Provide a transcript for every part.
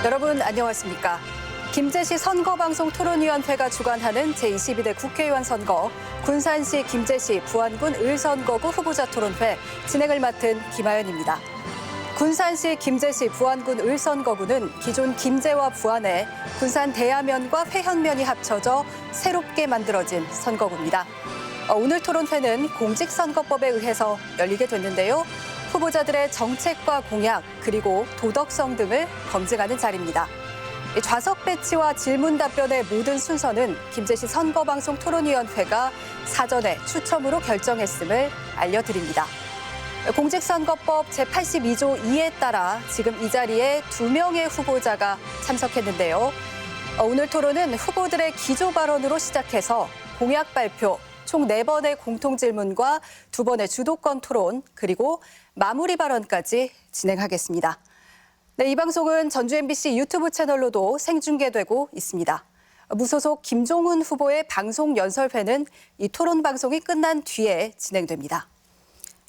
여러분 안녕하십니까? 김제시 선거방송 토론위원회가 주관하는 제22대 국회의원 선거, 군산시 김제시 부안군 을선거구 후보자 토론회 진행을 맡은 김하연입니다. 군산시 김제시 부안군 을선거구는 기존 김제와 부안에 군산 대야면과 회현면이 합쳐져 새롭게 만들어진 선거구입니다. 오늘 토론회는 공직선거법에 의해서 열리게 됐는데요. 후보자들의 정책과 공약 그리고 도덕성 등을 검증하는 자리입니다. 좌석 배치와 질문 답변의 모든 순서는 김제시 선거방송 토론위원회가 사전에 추첨으로 결정했음을 알려드립니다. 공직선거법 제82조 2에 따라 지금 이 자리에 2명의 후보자가 참석했는데요. 오늘 토론은 후보들의 기조 발언으로 시작해서 공약 발표, 총 4번의 공통질문과 2번의 주도권 토론, 그리고 마무리 발언까지 진행하겠습니다. 네, 이 방송은 전주 MBC 유튜브 채널로도 생중계되고 있습니다. 무소속 김종훈 후보의 방송 연설회는 이 토론 방송이 끝난 뒤에 진행됩니다.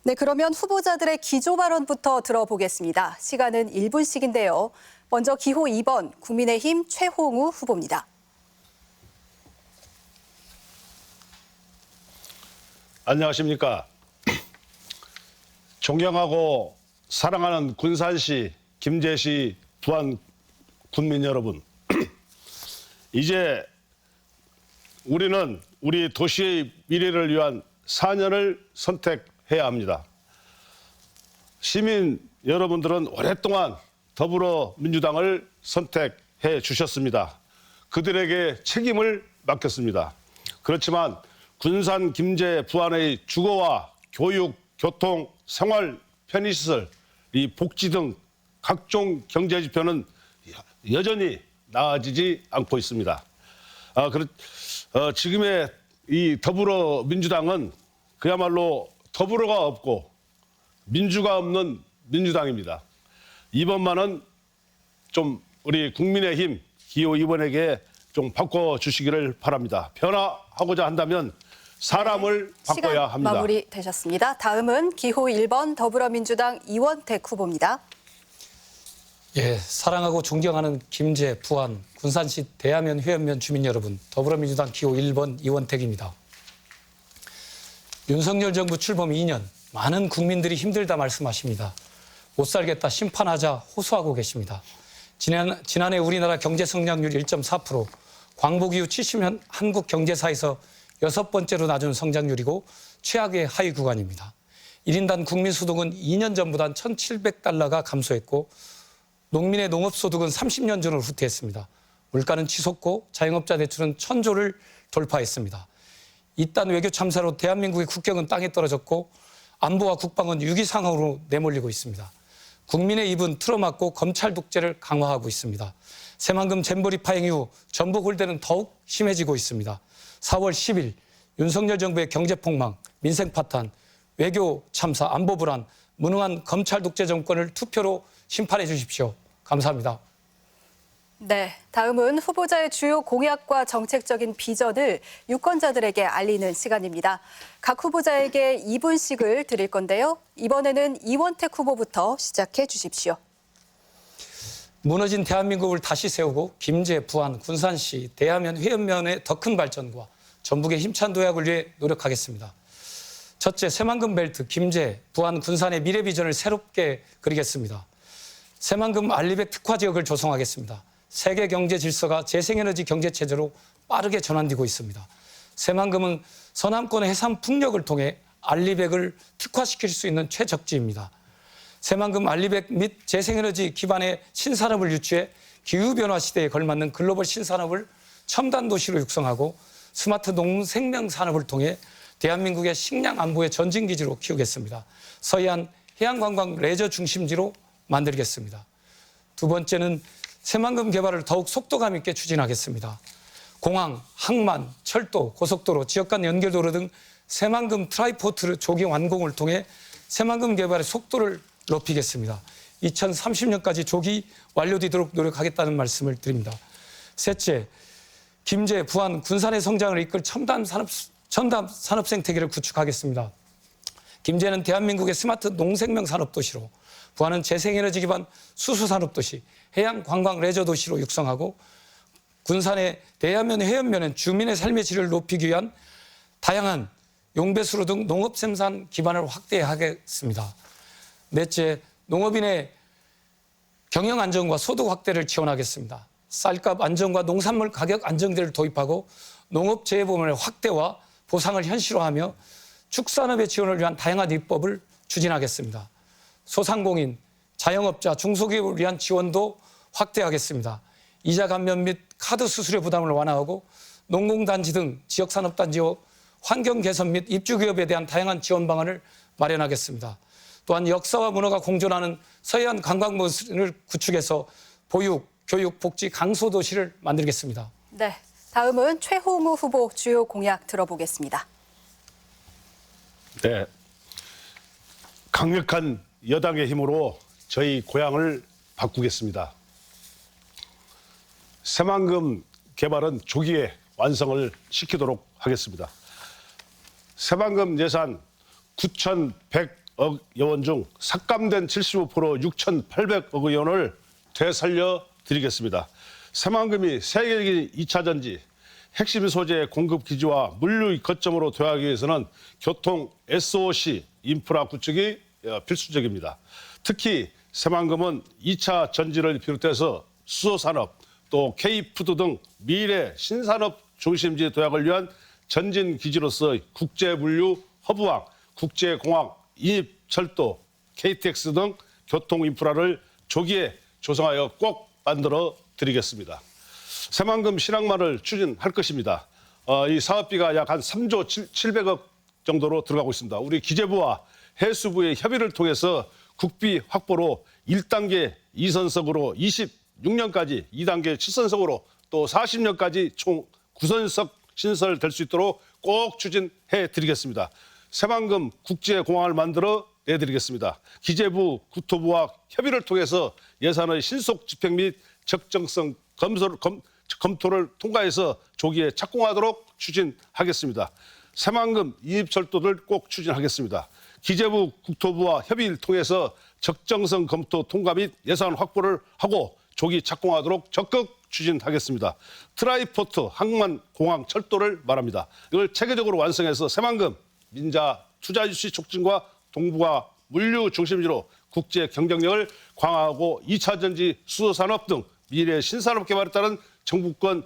네, 그러면 후보자들의 기조 발언부터 들어보겠습니다. 시간은 1분씩인데요. 먼저 기호 2번 국민의힘 최홍우 후보입니다. 안녕하십니까. 존경하고 사랑하는 군산시, 김제시, 부안 군민 여러분. 이제 우리는 우리 도시의 미래를 위한 4년을 선택해야 합니다. 시민 여러분들은 오랫동안 더불어민주당을 선택해 주셨습니다. 그들에게 책임을 맡겼습니다. 그렇지만 군산, 김제, 부안의 주거와 교육, 교통, 생활, 편의시설, 이 복지 등 각종 경제 지표는 여전히 나아지지 않고 있습니다. 지금의 이 더불어민주당은 그야말로 더불어가 없고 민주가 없는 민주당입니다. 이번만은 좀 우리 국민의힘 기호 2번에게 좀 바꿔주시기를 바랍니다. 변화하고자 한다면 사람을 바꿔야 합니다. 시간 마무리되셨습니다. 다음은 기호 1번 더불어민주당 이원택 후보입니다. 예, 사랑하고 존경하는 김제, 부안, 군산시 대야면, 회현면 주민 여러분, 더불어민주당 기호 1번 이원택입니다. 윤석열 정부 출범 2년, 많은 국민들이 힘들다 말씀하십니다. 못 살겠다 심판하자 호소하고 계십니다. 지난해 우리나라 경제 성장률 1.4%, 광복 이후 70년 한국 경제사에서 6번째로 낮은 성장률이고 최악의 하위 구간입니다. 1인당 국민소득은 2년 전보단 1,700달러가 감소했고 농민의 농업소득은 30년 전으로 후퇴했습니다. 물가는 치솟고 자영업자 대출은 1,000조를 돌파했습니다. 이딴 외교 참사로 대한민국의 국격은 땅에 떨어졌고 안보와 국방은 위기 상황으로 내몰리고 있습니다. 국민의 입은 틀어막고 검찰 독재를 강화하고 있습니다. 새만금 잼버리 파행 이후 전북 홀대는 더욱 심해지고 있습니다. 4월 10일 윤석열 정부의 경제폭망, 민생 파탄, 외교 참사, 안보 불안, 무능한 검찰 독재 정권을 투표로 심판해 주십시오. 감사합니다. 네, 다음은 후보자의 주요 공약과 정책적인 비전을 유권자들에게 알리는 시간입니다. 각 후보자에게 2분씩을 드릴 건데요. 이번에는 이원택 후보부터 시작해 주십시오. 무너진 대한민국을 다시 세우고 김제, 부안, 군산시, 대야면, 회현면의 더 큰 발전과 전북의 힘찬 도약을 위해 노력하겠습니다. 첫째, 새만금 벨트, 김제, 부안, 군산의 미래 비전을 새롭게 그리겠습니다. 새만금 알리백 특화 지역을 조성하겠습니다. 세계 경제 질서가 재생에너지 경제 체제로 빠르게 전환되고 있습니다. 새만금은 서남권의 해상 풍력을 통해 알리백을 특화시킬 수 있는 최적지입니다. 새만금 알리백 및 재생에너지 기반의 신산업을 유치해 기후변화 시대에 걸맞는 글로벌 신산업을 첨단 도시로 육성하고 스마트 농생명 산업을 통해 대한민국의 식량 안보의 전진기지로 키우겠습니다. 서해안 해양관광 레저 중심지로 만들겠습니다. 두 번째는 새만금 개발을 더욱 속도감 있게 추진하겠습니다. 공항, 항만, 철도, 고속도로, 지역 간 연결도로 등 새만금 트라이포트 조기 완공을 통해 새만금 개발의 속도를 높이겠습니다. 2030년까지 조기 완료되도록 노력하겠다는 말씀을 드립니다. 셋째, 김제, 부안, 군산의 성장을 이끌 첨단 산업 생태계를 구축하겠습니다. 김제는 대한민국의 스마트 농생명 산업 도시로, 부안은 재생에너지 기반 수소산업 도시, 해양 관광 레저 도시로 육성하고 군산의 대야면 해연면은 주민의 삶의 질을 높이기 위한 다양한 용배수로 등 농업 생산 기반을 확대하겠습니다. 넷째, 농업인의 경영 안정과 소득 확대를 지원하겠습니다. 쌀값 안정과 농산물 가격 안정제를 도입하고 농업 재해보험의 확대와 보상을 현실화하며 축산업의 지원을 위한 다양한 입법을 추진하겠습니다. 소상공인, 자영업자, 중소기업을 위한 지원도 확대하겠습니다. 이자 감면 및 카드 수수료 부담을 완화하고 농공단지 등 지역산업단지와 환경 개선 및 입주기업에 대한 다양한 지원 방안을 마련하겠습니다. 또한 역사와 문화가 공존하는 서해안 관광문을 구축해서 보육, 교육, 복지 강소도시를 만들겠습니다. 네, 다음은 최홍우 후보 주요 공약 들어보겠습니다. 네, 강력한 여당의 힘으로 저희 고향을 바꾸겠습니다. 새만금 개발은 조기에 완성을 시키도록 하겠습니다. 새만금 예산 9,100억 원 중 삭감된 75% 6,800억 원을 되살려 드리겠습니다. 새만금이 세계적인 2차 전지, 핵심 소재 공급 기지와 물류 거점으로 되어가기 위해서는 교통 SOC 인프라 구축이 필수적입니다. 특히 새만금은 2차 전지를 비롯해서 수소산업, 또 K푸드 등 미래 신산업 중심지 도약을 위한 전진 기지로서 국제 물류 허브왕, 국제공항, 인입철도, KTX 등 교통 인프라를 조기에 조성하여 꼭 만들어 드리겠습니다. 새만금 신항만을 추진할 것입니다. 이 사업비가 약 한 3조 700억 정도로 들어가고 있습니다. 우리 기재부와 해수부의 협의를 통해서 국비 확보로 1단계 2선석으로 26년까지 2단계 7선석으로 또 40년까지 총 9선석 신설될 수 있도록 꼭 추진해 드리겠습니다. 새만금 국제공항을 만들어 내드리겠습니다. 기재부, 국토부와 협의를 통해서 예산의 신속 집행 및 적정성 검토를 통과해서 조기에 착공하도록 추진하겠습니다. 새만금 인입철도를 꼭 추진하겠습니다. 기재부, 국토부와 협의를 통해서 적정성 검토 통과 및 예산 확보를 하고 조기 착공하도록 적극 추진하겠습니다. 트라이포트 항만 공항 철도를 말합니다. 이걸 체계적으로 완성해서 새만금 민자 투자 유치 촉진과 동북아 물류 중심지로 국제 경쟁력을 강화하고 2차 전지 수소산업 등 미래 신산업 개발에 따른 정부권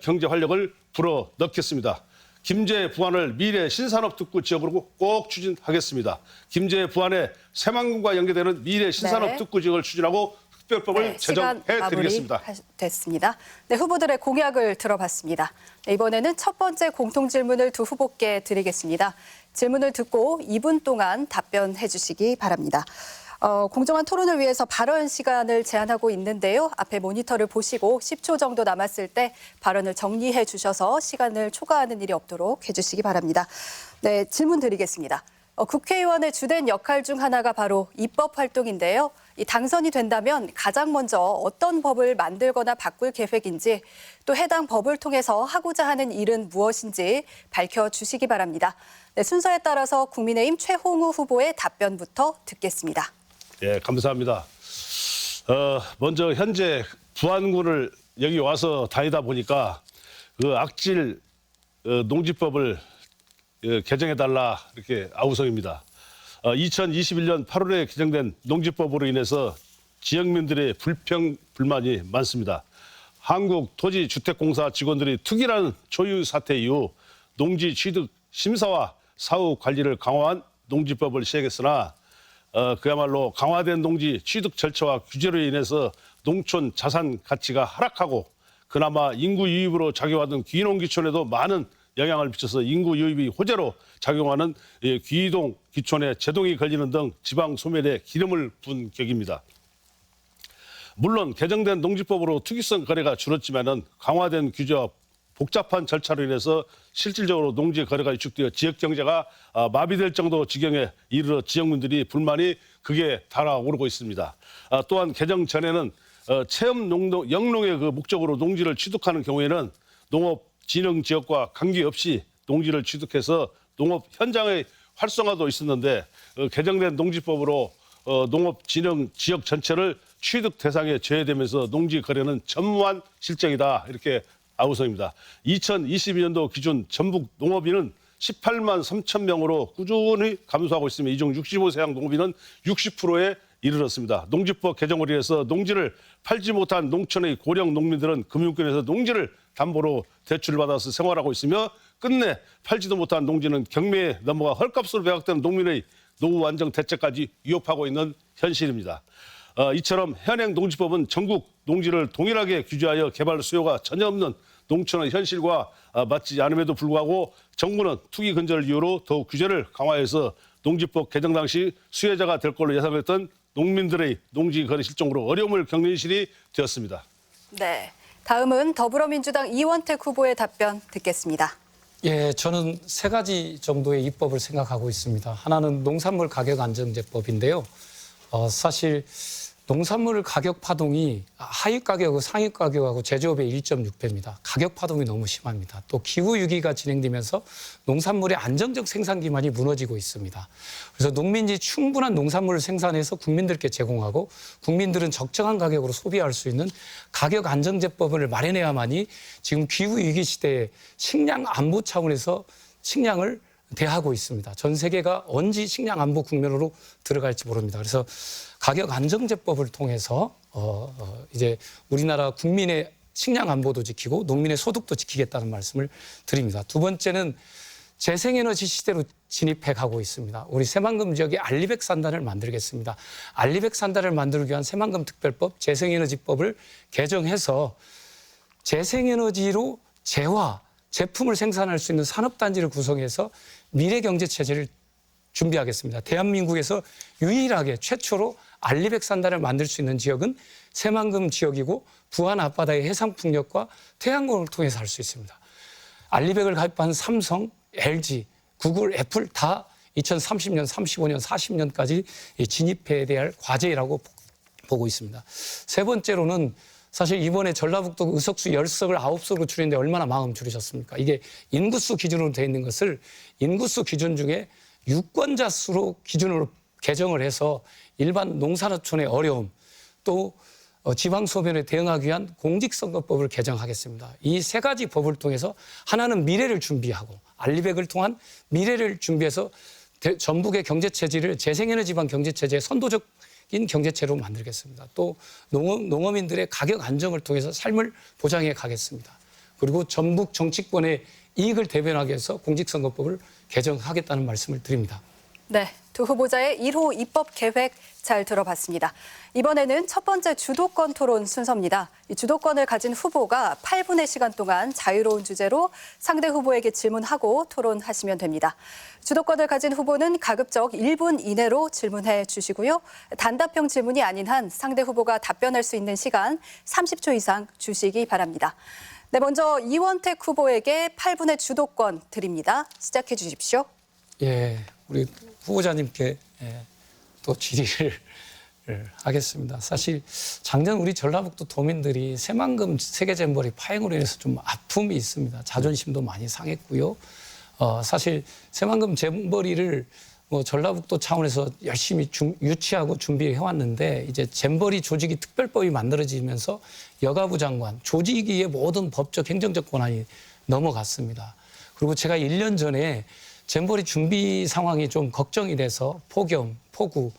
경제 활력을 불어넣겠습니다. 김제 부안을 미래 신산업 특구 지역으로 꼭 추진하겠습니다. 김제 부안의 새만금과 연계되는 미래 신산업 특구 지역을 추진하고 특별법을 제정해 드리겠습니다. 됐습니다. 네, 후보들의 공약을 들어봤습니다. 네, 이번에는 첫 번째 공통 질문을 두 후보께 드리겠습니다. 질문을 듣고 2분 동안 답변해 주시기 바랍니다. 공정한 토론을 위해서 발언 시간을 제한하고 있는데요. 앞에 모니터를 보시고 10초 정도 남았을 때 발언을 정리해 주셔서 시간을 초과하는 일이 없도록 해주시기 바랍니다. 네, 질문 드리겠습니다. 국회의원의 주된 역할 중 하나가 바로 입법 활동인데요. 이 당선이 된다면 가장 먼저 어떤 법을 만들거나 바꿀 계획인지 또 해당 법을 통해서 하고자 하는 일은 무엇인지 밝혀주시기 바랍니다. 네, 순서에 따라서 국민의힘 최홍우 후보의 답변부터 듣겠습니다. 예, 감사합니다. 먼저 현재 부안군을 여기 와서 다니다 보니까 그 악질 농지법을 개정해달라 이렇게 아우성입니다. 2021년 8월에 개정된 농지법으로 인해서 지역민들의 불평, 불만이 많습니다. 한국토지주택공사 직원들이 특이한 초유 사태 이후 농지 취득 심사와 사후 관리를 강화한 농지법을 시행했으나 그야말로 강화된 농지 취득 절차와 규제로 인해서 농촌 자산 가치가 하락하고 그나마 인구 유입으로 작용하던 귀농귀촌에도 많은 영향을 미쳐서 인구 유입이 호재로 작용하는 귀동 귀촌에 제동이 걸리는 등 지방 소멸에 기름을 분 격입니다. 물론 개정된 농지법으로 투기성 거래가 줄었지만은 강화된 규제와 복잡한 절차로 인해서 실질적으로 농지 거래가 위축되어 지역 경제가 마비될 정도 지경에 이르러 지역민들이 불만이 극에 달아오르고 있습니다. 또한 개정 전에는 체험 영농의 그 목적으로 농지를 취득하는 경우에는 농업 진흥 지역과 관계없이 농지를 취득해서 농업 현장의 활성화도 있었는데 개정된 농지법으로 농업진흥 지역 전체를 취득 대상에 제외되면서 농지 거래는 전무한 실정이다. 이렇게 아우성입니다. 2022년도 기준 전북 농업인은 18만 3천 명으로 꾸준히 감소하고 있으며 이 중 65세 이상 농업인은 60%에 이르렀습니다. 농지법 개정을 위해서 농지를 팔지 못한 농촌의 고령 농민들은 금융권에서 농지를 담보로 대출을 받아서 생활하고 있으며 끝내 팔지도 못한 농지는 경매에 넘어가 헐값으로 매각되는 농민의 노후 안정 대책까지 위협하고 있는 현실입니다. 이처럼 현행 농지법은 전국 농지를 동일하게 규제하여 개발 수요가 전혀 없는 농촌의 현실과 맞지 않음에도 불구하고 정부는 투기 근절을 이유로 더욱 규제를 강화해서 농지법 개정 당시 수혜자가 될 걸로 예상했던 농민들의 농지 거래 실종으로 어려움을 겪는 실이 되었습니다. 네, 다음은 더불어민주당 이원택 후보의 답변 듣겠습니다. 예, 저는 세 가지 정도의 입법을 생각하고 있습니다. 하나는 농산물 가격 안정제법인데요. 사실 농산물 가격 파동이 하위 가격하고 상위 가격하고 제조업의 1.6배입니다. 가격 파동이 너무 심합니다. 또 기후 위기가 진행되면서 농산물의 안정적 생산 기반이 무너지고 있습니다. 그래서 농민이 충분한 농산물을 생산해서 국민들께 제공하고 국민들은 적정한 가격으로 소비할 수 있는 가격 안정제법을 마련해야만이 지금 기후 위기 시대에 식량 안보 차원에서 식량을 대하고 있습니다. 전 세계가 언제 식량 안보 국면으로 들어갈지 모릅니다. 그래서 가격 안정제법을 통해서 이제 우리나라 국민의 식량 안보도 지키고 농민의 소득도 지키겠다는 말씀을 드립니다. 두 번째는 재생에너지 시대로 진입해 가고 있습니다. 우리 새만금 지역에 알리백 산단을 만들겠습니다. 알리백 산단을 만들기 위한 새만금 특별법, 재생에너지법을 개정해서 재생에너지로 제품을 생산할 수 있는 산업단지를 구성해서 미래경제체제를 준비하겠습니다. 대한민국에서 유일하게 최초로 알리백 산단을 만들 수 있는 지역은 새만금 지역이고 부안 앞바다의 해상풍력과 태양광을 통해서 할 수 있습니다. 알리백을 가입한 삼성, LG, 구글, 애플 다 2030년, 35년, 40년까지 진입해야 될 과제라고 보고 있습니다. 세 번째로는 사실 이번에 전라북도 의석수 10석을 9석으로 줄이는데 얼마나 마음 줄이셨습니까? 이게 인구수 기준으로 되어 있는 것을 인구수 기준 중에 유권자 수로 기준으로 개정을 해서 일반 농산어촌의 어려움 또 지방소변에 대응하기 위한 공직선거법을 개정하겠습니다. 이 세 가지 법을 통해서 하나는 미래를 준비하고 알리백을 통한 미래를 준비해서 전북의 경제체제를 재생에너지반 경제체제의 선도적인 경제체로 만들겠습니다. 또 농어민들의 가격 안정을 통해서 삶을 보장해 가겠습니다. 그리고 전북 정치권의 이익을 대변하기 위해서 공직선거법을 개정하겠다는 말씀을 드립니다. 네, 두 후보자의 1호 입법 계획 잘 들어봤습니다. 이번에는 첫 번째 주도권 토론 순서입니다. 이 주도권을 가진 후보가 8분의 시간 동안 자유로운 주제로 상대 후보에게 질문하고 토론하시면 됩니다. 주도권을 가진 후보는 가급적 1분 이내로 질문해 주시고요. 단답형 질문이 아닌 한 상대 후보가 답변할 수 있는 시간 30초 이상 주시기 바랍니다. 네, 먼저 이원택 후보에게 8분의 주도권 드립니다. 시작해 주십시오. 예, 우리 후보자님께 또 질의를 하겠습니다. 사실 작년 우리 전라북도 도민들이 새만금 세계잼버리 파행으로 인해서 좀 아픔이 있습니다. 자존심도 많이 상했고요. 사실 새만금 잼버리를 전라북도 차원에서 열심히 유치하고 준비해 왔는데 이제 잼버리 조직이 특별법이 만들어지면서 여가부 장관 조직위의 모든 법적 행정적 권한이 넘어갔습니다. 그리고 제가 1년 전에 잼버리 준비 상황이 좀 걱정이 돼서 폭염, 폭우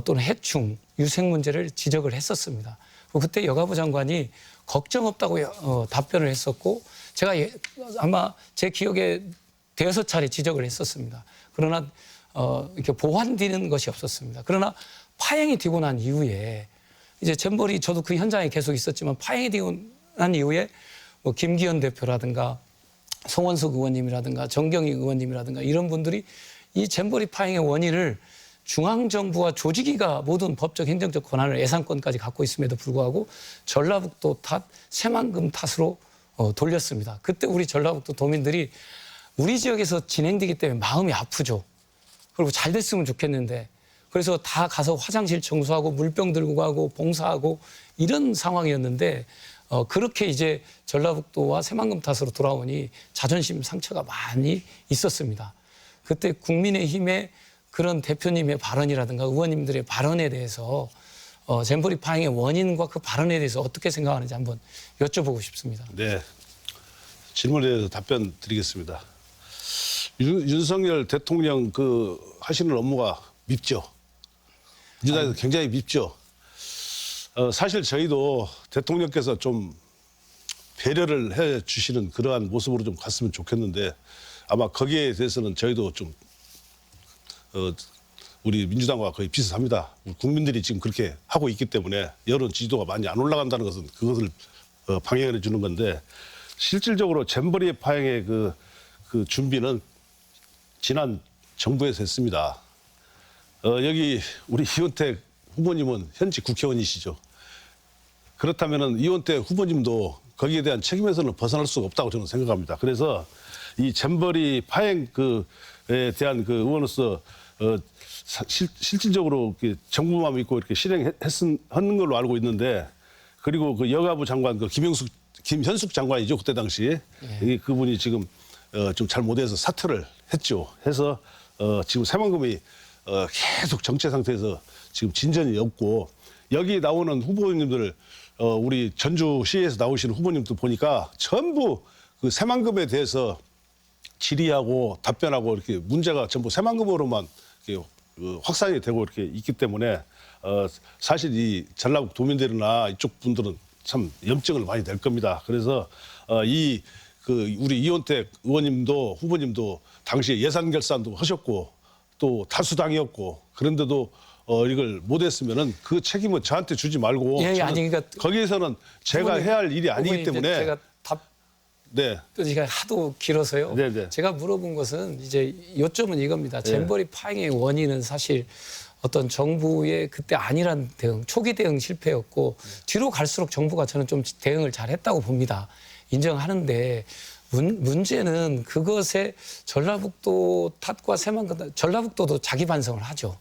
또는 해충, 유색 문제를 지적을 했었습니다. 그때 여가부 장관이 걱정 없다고 답변을 했었고 제가 아마 제 기억에 대여섯 차례 지적을 했었습니다. 그러나 이렇게 보완되는 것이 없었습니다. 그러나 파행이 되고 난 이후에 이제 잼버리 저도 그 현장에 계속 있었지만 파행이 되고 난 이후에 김기현 대표라든가 송원석 의원님이라든가 정경희 의원님이라든가 이런 분들이 이 잼버리 파행의 원인을 중앙정부와 조직위가 모든 법적 행정적 권한을 예산권까지 갖고 있음에도 불구하고 전라북도 탓, 새만금 탓으로 돌렸습니다. 그때 우리 전라북도 도민들이 우리 지역에서 진행되기 때문에 마음이 아프죠. 그리고 잘 됐으면 좋겠는데 그래서 다 가서 화장실 청소하고 물병 들고 가고 봉사하고 이런 상황이었는데 그렇게 이제 전라북도와 새만금 탓으로 돌아오니 자존심 상처가 많이 있었습니다. 그때 국민의힘의 그런 대표님의 발언이라든가 의원님들의 발언에 대해서 잼버리 파행의 원인과 그 발언에 대해서 어떻게 생각하는지 한번 여쭤보고 싶습니다. 네. 질문에 대해서 답변 드리겠습니다. 윤석열 대통령 그 하시는 업무가 밉죠. 민주당에서 굉장히 밉죠. 사실 저희도 대통령께서 좀 배려를 해 주시는 그러한 모습으로 좀 갔으면 좋겠는데 아마 거기에 대해서는 저희도 좀 우리 민주당과 거의 비슷합니다. 국민들이 지금 그렇게 하고 있기 때문에 여론 지지도가 많이 안 올라간다는 것은 그것을 방해해 주는 건데 실질적으로 잼버리 파행의 그 준비는 지난 정부에서 했습니다. 여기 우리 이원택 후보님은 현직 국회의원이시죠. 그렇다면은 이원택 후보님도 거기에 대한 책임에서는 벗어날 수가 없다고 저는 생각합니다. 그래서 이 잼버리 파행에 대한 그 의원으로서 실질적으로 정부만 믿고 이렇게 실행하는 걸로 알고 있는데 그리고 그 여가부 장관 그 김현숙 장관이죠 그때 당시에 그분이 지금 좀 잘 못해서 사퇴를 했죠. 해서 지금 새만금이 계속 정체 상태에서 지금 진전이 없고 여기 나오는 후보님들 우리 전주시에서 나오시는 후보님들 보니까 전부 그 새만금에 대해서 질의하고 답변하고 이렇게 문제가 전부 새만금으로만 이렇게 확산이 되고 이렇게 있기 때문에 사실 이 전라북 도민들이나 이쪽 분들은 참 염증을 많이 낼 겁니다. 그래서 우리 이원택 의원님도 후보님도 당시에 예산 결산도 하셨고 또 다수당이었고 그런데도 이걸 못했으면은 그 책임은 저한테 주지 말고 아니 그러니까 거기에서는 제가 해야 할 일이 아니기 때문에 제가 제가 하도 길어서요. 네네. 제가 물어본 것은 이제 요점은 이겁니다. 잼버리 파행의 원인은 사실 어떤 정부의 그때 안일한 대응, 초기 대응 실패였고 뒤로 갈수록 정부가 저는 좀 대응을 잘했다고 봅니다. 인정하는데 문제는 그것에 전라북도 탓과 새만금 전라북도도 자기 반성을 하죠.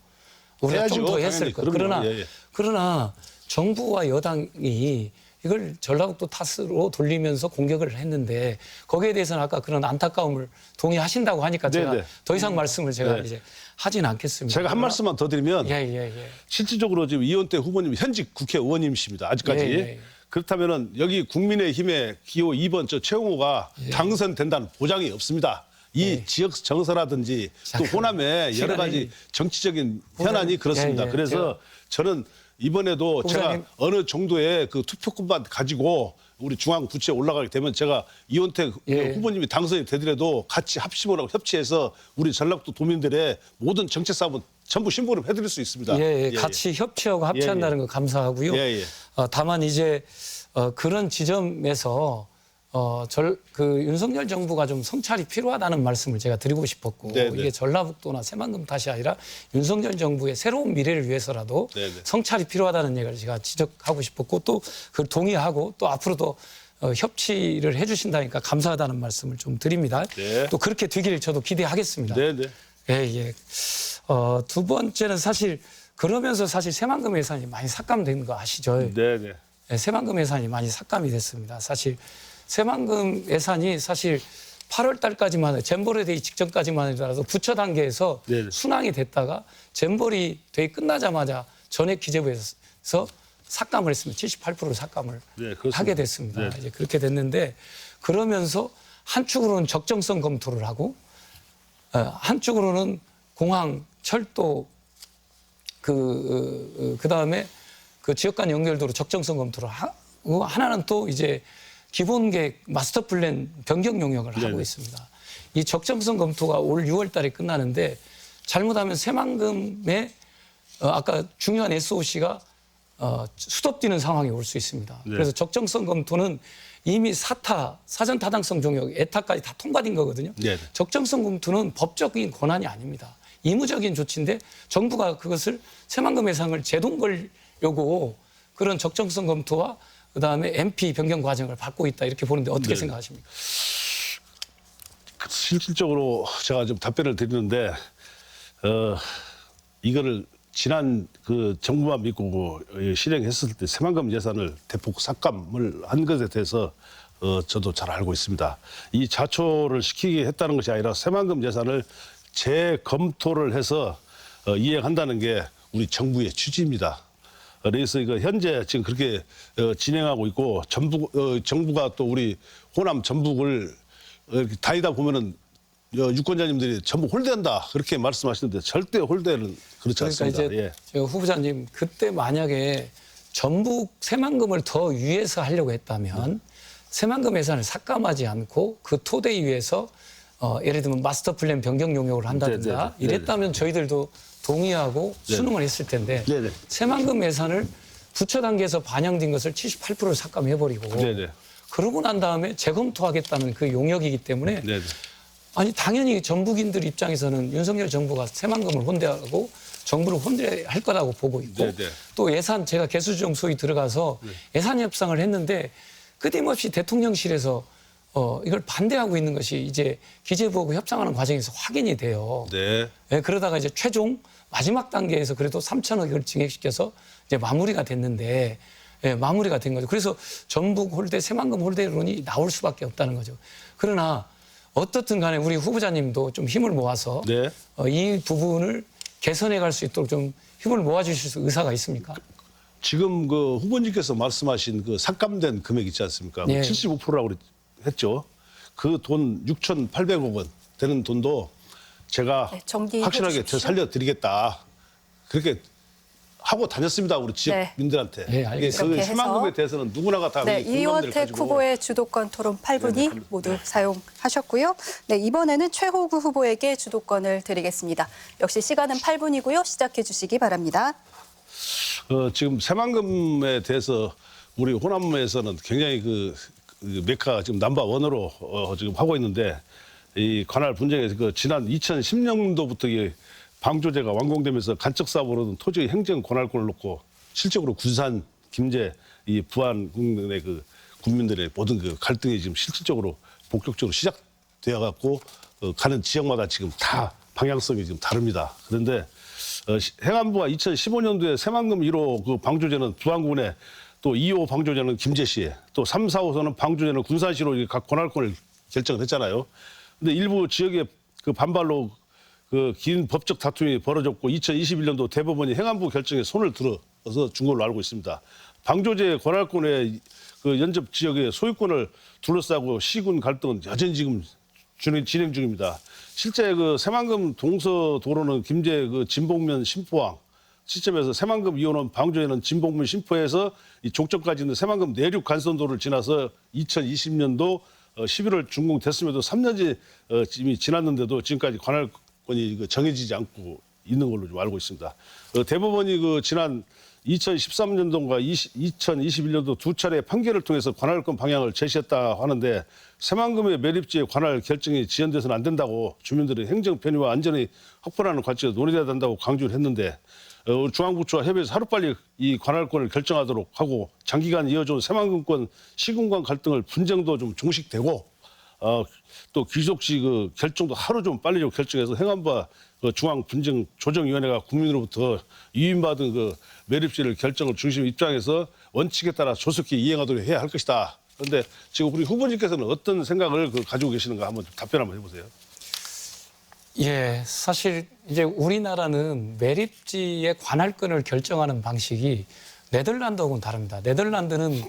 우리가 좀 더 했을 거예요. 그러나 정부와 여당이 이걸 전라북도 탓으로 돌리면서 공격을 했는데 거기에 대해서는 아까 그런 안타까움을 동의하신다고 하니까 제가 더 이상 말씀을 제가 이제 하진 않겠습니다. 제가 한 말씀만 더 드리면 예. 실질적으로 지금 이원택 후보님 현직 국회의원님이십니다. 아직까지. 예. 그렇다면은 여기 국민의힘의 기호 2번 저 최용호가 당선된다는 보장이 없습니다. 이 지역 정서라든지 또 호남의 여러 가지 정치적인 현안이 그렇습니다. 그래서 저는 이번에도 제가 어느 정도의 그 투표권만 가지고 우리 중앙부처에 올라가게 되면 제가 이원택 후보님이 당선이 되더라도 같이 합심을 하고 협치해서 우리 전라북도 도민들의 모든 정책 사업은 전부 신고를 해드릴 수 있습니다. 같이 협치하고 합치한다는 거 감사하고요. 다만 이제 그런 지점에서 그 윤석열 정부가 좀 성찰이 필요하다는 말씀을 제가 드리고 싶었고 이게 전라북도나 새만금 탓이 아니라 윤석열 정부의 새로운 미래를 위해서라도 성찰이 필요하다는 얘기를 제가 지적하고 싶었고 또 그걸 동의하고 또 앞으로도 협치를 해주신다니까 감사하다는 말씀을 좀 드립니다. 또 그렇게 되기를 저도 기대하겠습니다. 두 번째는 사실 그러면서 사실 새만금 예산이 많이 삭감된 거 아시죠? 새만금 예산이 많이 삭감이 됐습니다. 사실 새만금 예산이 사실 8월 달까지만 잼버리 데이 직전까지만 하더라도 부처 단계에서 순항이 됐다가 잼버리 데이 끝나자마자 전액 기재부에서 삭감을 했습니다. 78%를 삭감을 하게 됐습니다. 이제 그렇게 됐는데 그러면서 한쪽으로는 적정성 검토를 하고 한쪽으로는 공항, 철도 그다음에 그 지역 간 연결도로 적정성 검토를 하고 하나는 또 이제 기본계획 마스터 플랜 변경 용역을 하고 있습니다. 이 적정성 검토가 올 6월 달에 끝나는데 잘못하면 새만금에 아까 중요한 SOC가 수덥뛰는 상황이 올 수 있습니다. 그래서 적정성 검토는 이미 사전 타당성 종역, 에타까지 다 통과된 거거든요. 적정성 검토는 법적인 권한이 아닙니다. 의무적인 조치인데 정부가 그것을 새만금 예산을 제동 걸려고 그런 적정성 검토와 그다음에 MP 변경 과정을 밟고 있다 이렇게 보는데 어떻게 생각하십니까? 실질적으로 제가 좀 답변을 드리는데 이거를 지난 그 정부만 믿고 실행했을 때 새만금 예산을 대폭 삭감을 한 것에 대해서 저도 잘 알고 있습니다. 이 자초를 시키게 했다는 것이 아니라 새만금 예산을 재검토를 해서 이행한다는 게 우리 정부의 취지입니다. 그래서 이거 현재 지금 그렇게 진행하고 있고 정부가 또 우리 호남 전북을 이렇게 다니다 보면은 유권자님들이 전부 홀대한다 그렇게 말씀하시는데 절대 홀대는 그렇지 않습니다. 그러니까 이제 저 후보자님 그때 만약에 전북 새만금을 더 위에서 하려고 했다면 새만금 예산을 삭감하지 않고 그 토대 위에서 예를 들면 마스터 플랜 변경 용역을 한다든가 네네. 이랬다면 저희들도 동의하고 수능을 했을 텐데 네네. 새만금 예산을 부처 단계에서 반영된 것을 78%를 삭감해버리고 네네. 그러고 난 다음에 재검토하겠다는 그 용역이기 때문에 네네. 아니 당연히 전북인들 입장에서는 윤석열 정부가 새만금을 혼대하고 정부를 혼대할 거라고 보고 있고 네네. 또 예산 제가 개수조정 소위 들어가서 예산 협상을 했는데 끊임없이 대통령실에서 이걸 반대하고 있는 것이 이제 기재부하고 협상하는 과정에서 확인이 돼요. 네. 예, 그러다가 이제 최종 마지막 단계에서 그래도 3천억을 증액시켜서 이제 마무리가 됐는데 마무리가 된 거죠. 그래서 전북 홀대, 새만금 홀대론이 나올 수밖에 없다는 거죠. 그러나 어떻든 간에 우리 후보자님도 좀 힘을 모아서 네. 이 부분을 개선해 갈 수 있도록 좀 힘을 모아주실 의사가 있습니까? 지금 그 후보님께서 말씀하신 그 삭감된 금액 있지 않습니까? 예. 75%라고 했죠. 그 돈 6,800억 원 되는 돈도 제가 네, 정리해 확실하게 주십시오. 살려드리겠다. 그렇게 하고 다녔습니다. 우리 지역민들한테. 네, 이게 알겠습니다. 그 이렇게 새만금에 해서 대해서는 누구나가 다 네, 우리 공감대를 이원택 가지고 후보의 주도권 토론 8분이 모두 사용하셨고요. 네, 이번에는 최호구 후보에게 주도권을 드리겠습니다. 역시 시간은 8분이고요. 시작해 주시기 바랍니다. 지금 새만금에 대해서 우리 호남에서는 굉장히 그 메카 지금 넘버 원으로 지금 하고 있는데 이 관할 분쟁에서 그 지난 2010년도부터 이 방조제가 완공되면서 간척 사업으로는 토지 행정 권할권을 놓고 실적으로 군산, 김제, 이 부안 국민의 그 국민들의 모든 그 갈등이 지금 실질적으로 본격적으로 시작되어 갖고 가는 지역마다 지금 다 방향성이 지금 다릅니다. 그런데 행안부가 2015년도에 새만금 1호 그 방조제는 부안군에 또 2호 방조제는 김제시에 또 3, 4호선은 방조제는 군산시로 각 권할권을 결정을 했잖아요. 근데 일부 지역의 그 반발로 그 긴 법적 다툼이 벌어졌고 2021년도 대법원이 행안부 결정에 손을 들어서 준 걸로 알고 있습니다. 방조제 권할권의 그 연접 지역의 소유권을 둘러싸고 시군 갈등은 여전히 지금 진행 중입니다. 실제 그 새만금 동서도로는 김제 그 진봉면 신포항 시점에서 새만금 2호는 방조에는 진봉면 신포에서 이 족점까지 있는 새만금 내륙 간선도를 지나서 2020년도 11월 준공됐음에도 3년이 이미 지났는데도 지금까지 관할권이 정해지지 않고 있는 걸로 좀 알고 있습니다. 대법원이 그 지난 2013년도인가 2021년도 두 차례 판결을 통해서 관할권 방향을 제시했다 하는데 새만금의 매립지의 관할 결정이 지연돼서는 안 된다고 주민들의 행정 편의와 안전이 확보하는 관점에서 논의돼야 된다고 강조를 했는데 중앙부처와 협의해서 하루빨리 이 관할권을 결정하도록 하고 장기간 이어져온 새만금권 시군간 갈등을 분쟁도 좀 종식되고 또 귀속시 그 결정도 하루 좀 빨리 좀 결정해서 행안부와 그 중앙분쟁조정위원회가 국민으로부터 위임받은 그 매립지를 결정을 중심 입장에서 원칙에 따라 조속히 이행하도록 해야 할 것이다. 그런데 지금 우리 후보님께서는 어떤 생각을 가지고 계시는가 한번 좀 답변 한번 해보세요. 예, 사실 이제 우리나라는 매립지의 관할권을 결정하는 방식이 네덜란드하고는 다릅니다. 네덜란드는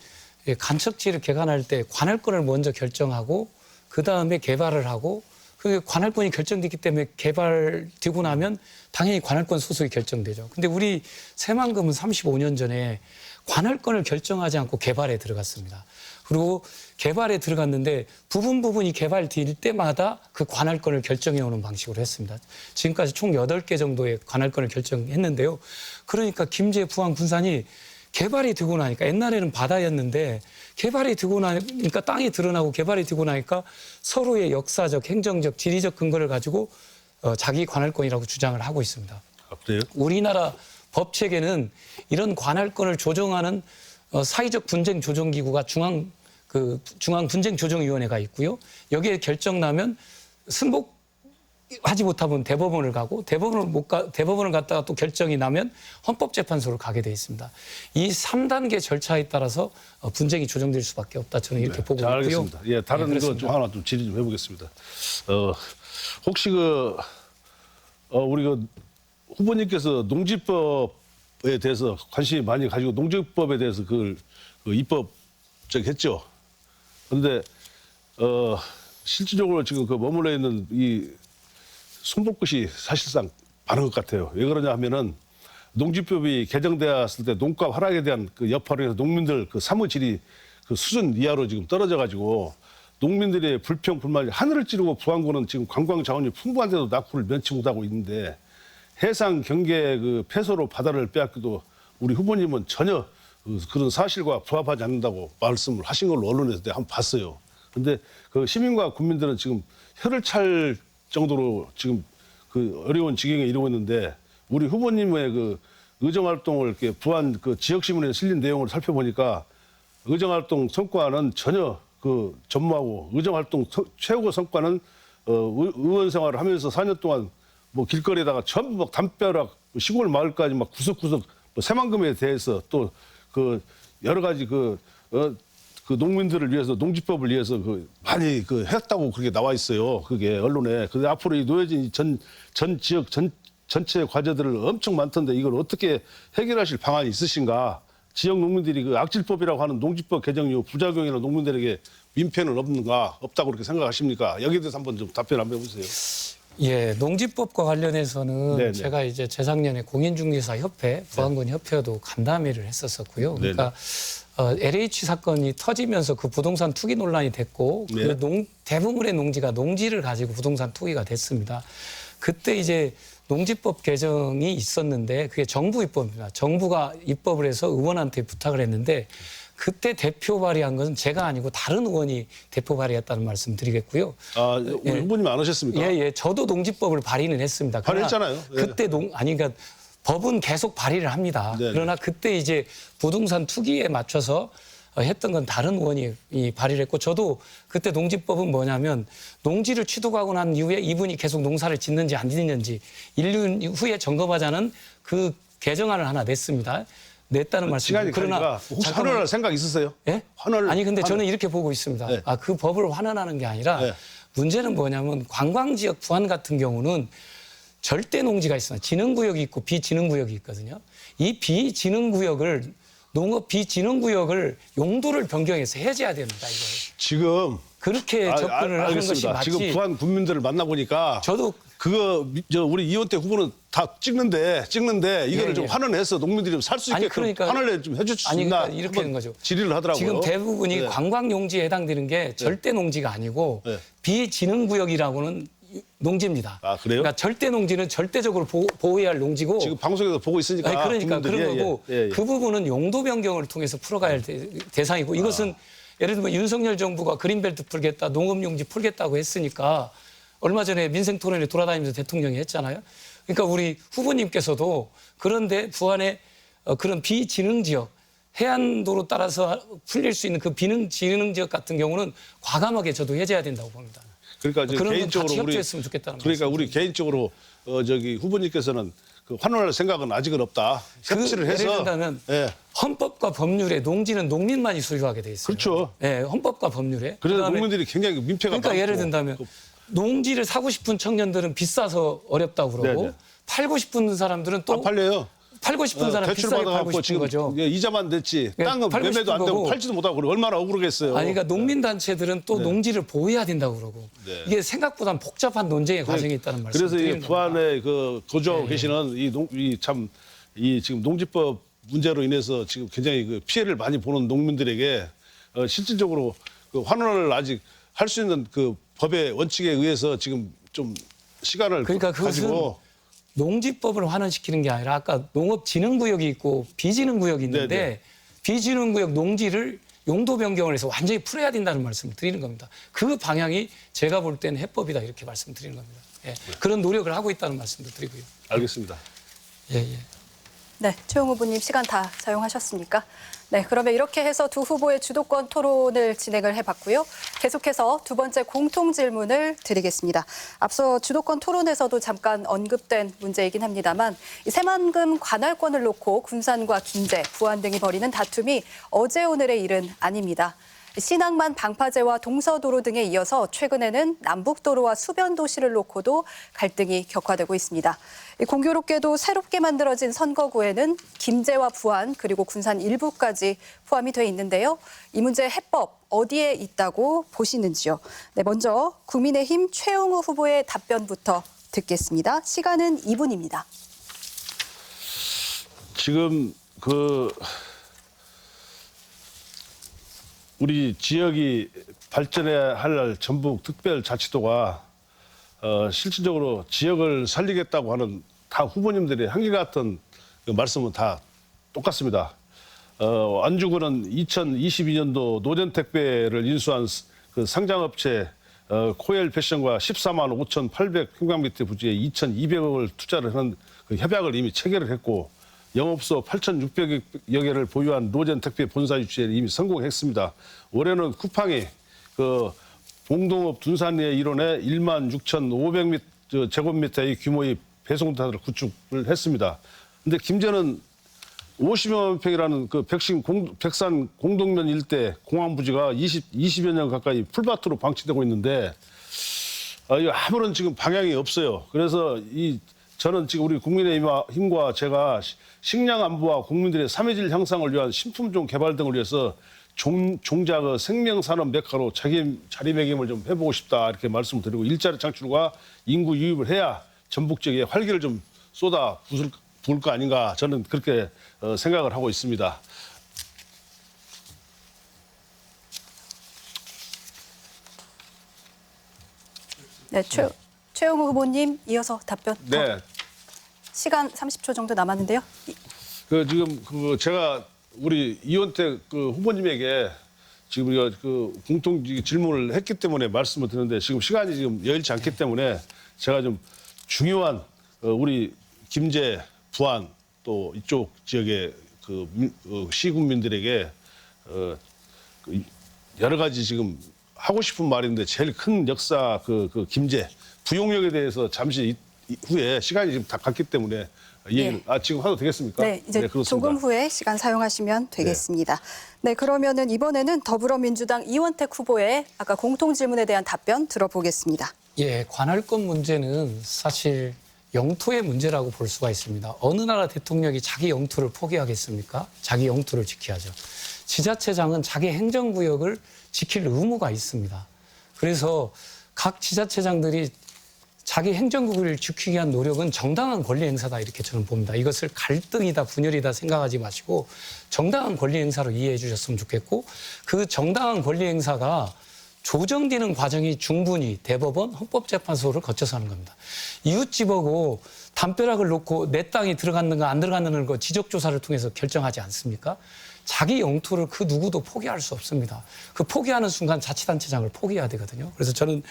간척지를 개간할 때 관할권을 먼저 결정하고 그 다음에 개발을 하고 그 관할권이 결정됐기 때문에 개발되고 나면 당연히 관할권 소속이 결정되죠. 근데 우리 새만금은 35년 전에 관할권을 결정하지 않고 개발에 들어갔습니다. 그리고 개발에 들어갔는데 부분이 개발될 때마다 그 관할권을 결정해 오는 방식으로 했습니다. 지금까지 총 8개 정도의 관할권을 결정했는데요. 그러니까 김제, 부안, 군산이 개발이 되고 나니까 옛날에는 바다였는데 개발이 되고 나니까 땅이 드러나고 개발이 되고 나니까 서로의 역사적, 행정적, 지리적 근거를 가지고 자기 관할권이라고 주장을 하고 있습니다. 아, 그래요? 우리나라 법 체계는 이런 관할권을 조정하는 사회적 분쟁 조정 기구가 중앙 분쟁 조정위원회가 있고요. 여기에 결정 나면 승복하지 못하면 대법원을 가고 대법원을 갔다가 또 결정이 나면 헌법재판소를 가게 돼 있습니다. 이 3단계 절차에 따라서 분쟁이 조정될 수밖에 없다. 저는 이렇게 보고 잘 있고요. 알겠습니다. 예, 다른 네, 거 좀 하나 좀 질의 좀 해보겠습니다. 혹시 우리 후보님께서 농지법에 대해서 관심이 많이 가지고 농지법에 대해서 그 입법했죠. 그런데 실질적으로 지금 그 머물러 있는 이 손볼것이 사실상 많은 것 같아요. 왜 그러냐 하면은 농지법이 개정되었을 때 농가 하락에 대한 그 여파로 해서 농민들 그 사무질이 그 수준 이하로 지금 떨어져 가지고 농민들의 불평 불만이 하늘을 찌르고 부안군은 지금 관광 자원이 풍부한데도 낙후를 면치 못하고 있는데 해상 경계 그 폐소로 바다를 빼앗기도 우리 후보님은 전혀 그런 사실과 부합하지 않는다고 말씀을 하신 걸로 언론에서 내가 한번 봤어요. 그런데 그 시민과 국민들은 지금 혀를 찰 정도로 지금 그 어려운 지경에 이르고 있는데 우리 후보님의 그 의정활동을 이렇게 부안 그 지역신문에 실린 내용을 살펴보니까 의정활동 성과는 전혀 그 전무하고 의정활동 최고 성과는 의원 생활을 하면서 4년 동안 뭐 길거리에다가 전부 막 담벼락 시골 마을까지 막 구석구석 뭐 새만금에 대해서 또 그 여러 가지 그 농민들을 위해서 농지법을 위해서 그 많이 그 했다고 그렇게 나와 있어요. 그게 언론에. 근데 앞으로 이 놓여진 전 지역 전체 과제들을 엄청 많던데 이걸 어떻게 해결하실 방안이 있으신가? 지역 농민들이 그 악질법이라고 하는 농지법 개정 이후 부작용이나 농민들에게 민폐는 없다고 그렇게 생각하십니까? 여기에 대해서 한번 좀 답변 한번 해보세요. 예, 농지법과 관련해서는 네네. 제가 이제 재작년에 공인중개사 협회, 부안군 협회와도 간담회를 했었었고요. 그러니까 LH 사건이 터지면서 그 부동산 투기 논란이 됐고 네. 그 대부분의 농지가 농지를 가지고 부동산 투기가 됐습니다. 그때 이제 농지법 개정이 있었는데 그게 정부 입법입니다. 정부가 입법을 해서 의원한테 부탁을 했는데 그때 대표 발의한 것은 제가 아니고 다른 의원이 대표 발의했다는 말씀 드리겠고요. 아, 우리 후보님 안 하셨습니까? 예. 저도 농지법을 발의는 했습니다. 그러나 발의했잖아요. 예. 그때 그러니까 법은 계속 발의를 합니다. 네네. 그러나 그때 이제 부동산 투기에 맞춰서 했던 건 다른 의원이 발의를 했고 저도 그때 농지법은 뭐냐면 농지를 취득하고 난 이후에 이분이 계속 농사를 짓는지 안 짓는지 1년 후에 점검하자는 그 개정안을 하나 냈습니다. 냈다는 말씀이죠. 시간이 가니까 혹시 환원할 생각 있으세요? 예? 아니 근데 저는 이렇게 보고 있습니다. 네. 그 법을 환원하는 게 아니라 네. 문제는 뭐냐면 관광지역 부안 같은 경우는 절대 농지가 있어요. 진흥구역이 있고 비진흥구역이 있거든요. 이 비진흥구역을 농업 비진흥구역을 용도를 변경해서 해제해야 됩니다. 이거 지금 그렇게 접근을 하는 것이 알겠습니다. 맞지. 지금 부안 국민들을 만나보니까 저도 그거 우리 이원택 후보는 다 찍는데 이거를 예, 좀 예. 환원해서 농민들이 좀 살 수 있게 환원을 좀 해줄 수 있나 그러니까 이렇게 되는 거죠. 질의를 하더라고요. 지금 대부분이 네. 관광용지에 해당되는 게 절대 농지가 아니고 네. 비진흥구역이라고는 농지입니다. 아, 그래요? 그러니까 절대 농지는 절대적으로 보호해야 할 농지고. 지금 방송에서 보고 있으니까 그러니까 국민들이, 그런 거고 예. 그 부분은 용도 변경을 통해서 풀어가야 할 대상이고 이것은 예를 들면 윤석열 정부가 그린벨트 풀겠다, 농업용지 풀겠다고 했으니까 얼마 전에 민생토론회 돌아다니면서 대통령이 했잖아요. 그러니까 우리 후보님께서도 그런데 부안의 그런 비진흥지역 해안도로 따라서 풀릴 수 있는 그 비진흥지역 같은 경우는 과감하게 저도 해제해야 된다고 봅니다. 그러니까 이제 그런 건 개인적으로 같이 우리 협조했으면 좋겠다는 그러니까 말씀이죠. 우리 개인적으로 후보님께서는 그 환원할 생각은 아직은 없다. 협치를 해서 예를 든다면 예. 헌법과 법률에 농지는 농민만이 소유하게 돼 있어요. 그렇죠. 예, 헌법과 법률에. 그래서 그다음에 농민들이 굉장히 민폐가 그러니까 많고. 예를 든다면 농지를 사고 싶은 청년들은 비싸서 어렵다고 그러고 네네. 팔고 싶은 사람들은 또 안 팔려요. 팔고 싶은 사람 대출 비싸게 팔고 받아갖고 싶은 지금 거죠. 이자만 냈지 예, 땅은 팔고 매매도 안 싶은 되고 거고. 팔지도 못하고 그러고 얼마나 억울하겠어요. 아니, 그러니까 농민단체들은 또 농지를 보호해야 된다고 그러고 네. 이게 생각보다 복잡한 논쟁의 과정이 있다는 말씀. 그래서 이 부안에 그 거주하고 계시는 이 지금 농지법 문제로 인해서 지금 굉장히 그 피해를 많이 보는 농민들에게 실질적으로 그 환원을 아직 할 수 있는 그 법의 원칙에 의해서 지금 좀 시간을 그러니까 그것은 가지고 농지법을 환원시키는 게 아니라 아까 농업진흥구역이 있고 비진흥구역이 있는데 네네. 비진흥구역 농지를 용도 변경을 해서 완전히 풀어야 된다는 말씀을 드리는 겁니다. 그 방향이 제가 볼 때는 해법이다 이렇게 말씀드리는 겁니다. 예. 그런 노력을 하고 있다는 말씀도 드리고요. 알겠습니다. 예. 네, 최용 후보님 시간 다 사용하셨습니까? 네, 그러면 이렇게 해서 두 후보의 주도권 토론을 진행을 해봤고요. 계속해서 두 번째 공통 질문을 드리겠습니다. 앞서 주도권 토론에서도 잠깐 언급된 문제이긴 합니다만 이 새만금 관할권을 놓고 군산과 김제, 부안 등이 벌이는 다툼이 어제 오늘의 일은 아닙니다. 신항만 방파제와 동서도로 등에 이어서 최근에는 남북도로와 수변도시를 놓고도 갈등이 격화되고 있습니다. 공교롭게도 새롭게 만들어진 선거구에는 김제와 부안 그리고 군산 일부까지 포함이 돼 있는데요. 이 문제 해법 어디에 있다고 보시는지요? 네, 먼저 국민의힘 최용우 후보의 답변부터 듣겠습니다. 시간은 2분입니다. 지금 우리 지역이 발전해야 할 전북특별자치도가 실질적으로 지역을 살리겠다고 하는 다 후보님들의 한결같은 그 말씀은 다 똑같습니다. 안주구는 2022년도 노전택배를 인수한 그 상장업체 코엘 패션과 14만 5,800평방미터 부지에 2,200억을 투자를 하는 그 협약을 이미 체결을 했고 영업소 8,600여 개를 보유한 노전택배 본사 유치에 이미 성공했습니다. 올해는 쿠팡이 그 공동업 둔산리의 일원에 16,500 제곱미터의 규모의 배송센터를 구축을 했습니다. 근데 김제는 50여 평이라는 그 백산 공동면 일대 공항 부지가 20여 년 가까이 풀밭으로 방치되고 있는데 아무런 지금 방향이 없어요. 그래서 저는 지금 우리 국민의힘과 제가 식량 안보와 국민들의 삶의 질 향상을 위한 신품종 개발 등을 위해서 종자 그 생명산업 메카로 자리매김을 좀 해보고 싶다 이렇게 말씀을 드리고 일자리 창출과 인구 유입을 해야 전북 지역에 활기를 좀 쏟아 부을 거 아닌가 저는 그렇게 생각을 하고 있습니다. 네, 최용우 후보님 이어서 답변. 네. 시간 30초 정도 남았는데요. 지금 제가 우리 이원택 후보님에게 지금 우리가 공통 질문을 했기 때문에 말씀을 드렸는데 지금 시간이 지금 여의치 않기 때문에 제가 좀 중요한 우리 김제, 부안 또 이쪽 지역의 시군민들에게 여러 가지 지금 하고 싶은 말인데 제일 큰 역사 김제 부용역에 대해서 잠시 후에 시간이 지금 다 갔기 때문에 얘기를 지금 하도 되겠습니까? 네, 이제 조금 후에 시간 사용하시면 되겠습니다. 네, 그러면은 이번에는 더불어민주당 이원택 후보의 아까 공통 질문에 대한 답변 들어보겠습니다. 예, 관할권 문제는 사실 영토의 문제라고 볼 수가 있습니다. 어느 나라 대통령이 자기 영토를 포기하겠습니까? 자기 영토를 지켜야죠. 지자체장은 자기 행정구역을 지킬 의무가 있습니다. 그래서 각 지자체장들이 자기 행정구역을 지키기 위한 노력은 정당한 권리 행사다 이렇게 저는 봅니다. 이것을 갈등이다 분열이다 생각하지 마시고 정당한 권리 행사로 이해해 주셨으면 좋겠고 그 정당한 권리 행사가 조정되는 과정이 충분히 대법원 헌법재판소를 거쳐서 하는 겁니다. 이웃집하고 담벼락을 놓고 내 땅이 들어갔는가 안 들어갔는가 그 지적조사를 통해서 결정하지 않습니까? 자기 영토를 그 누구도 포기할 수 없습니다. 그 포기하는 순간 자치단체장을 포기해야 되거든요. 그래서 저는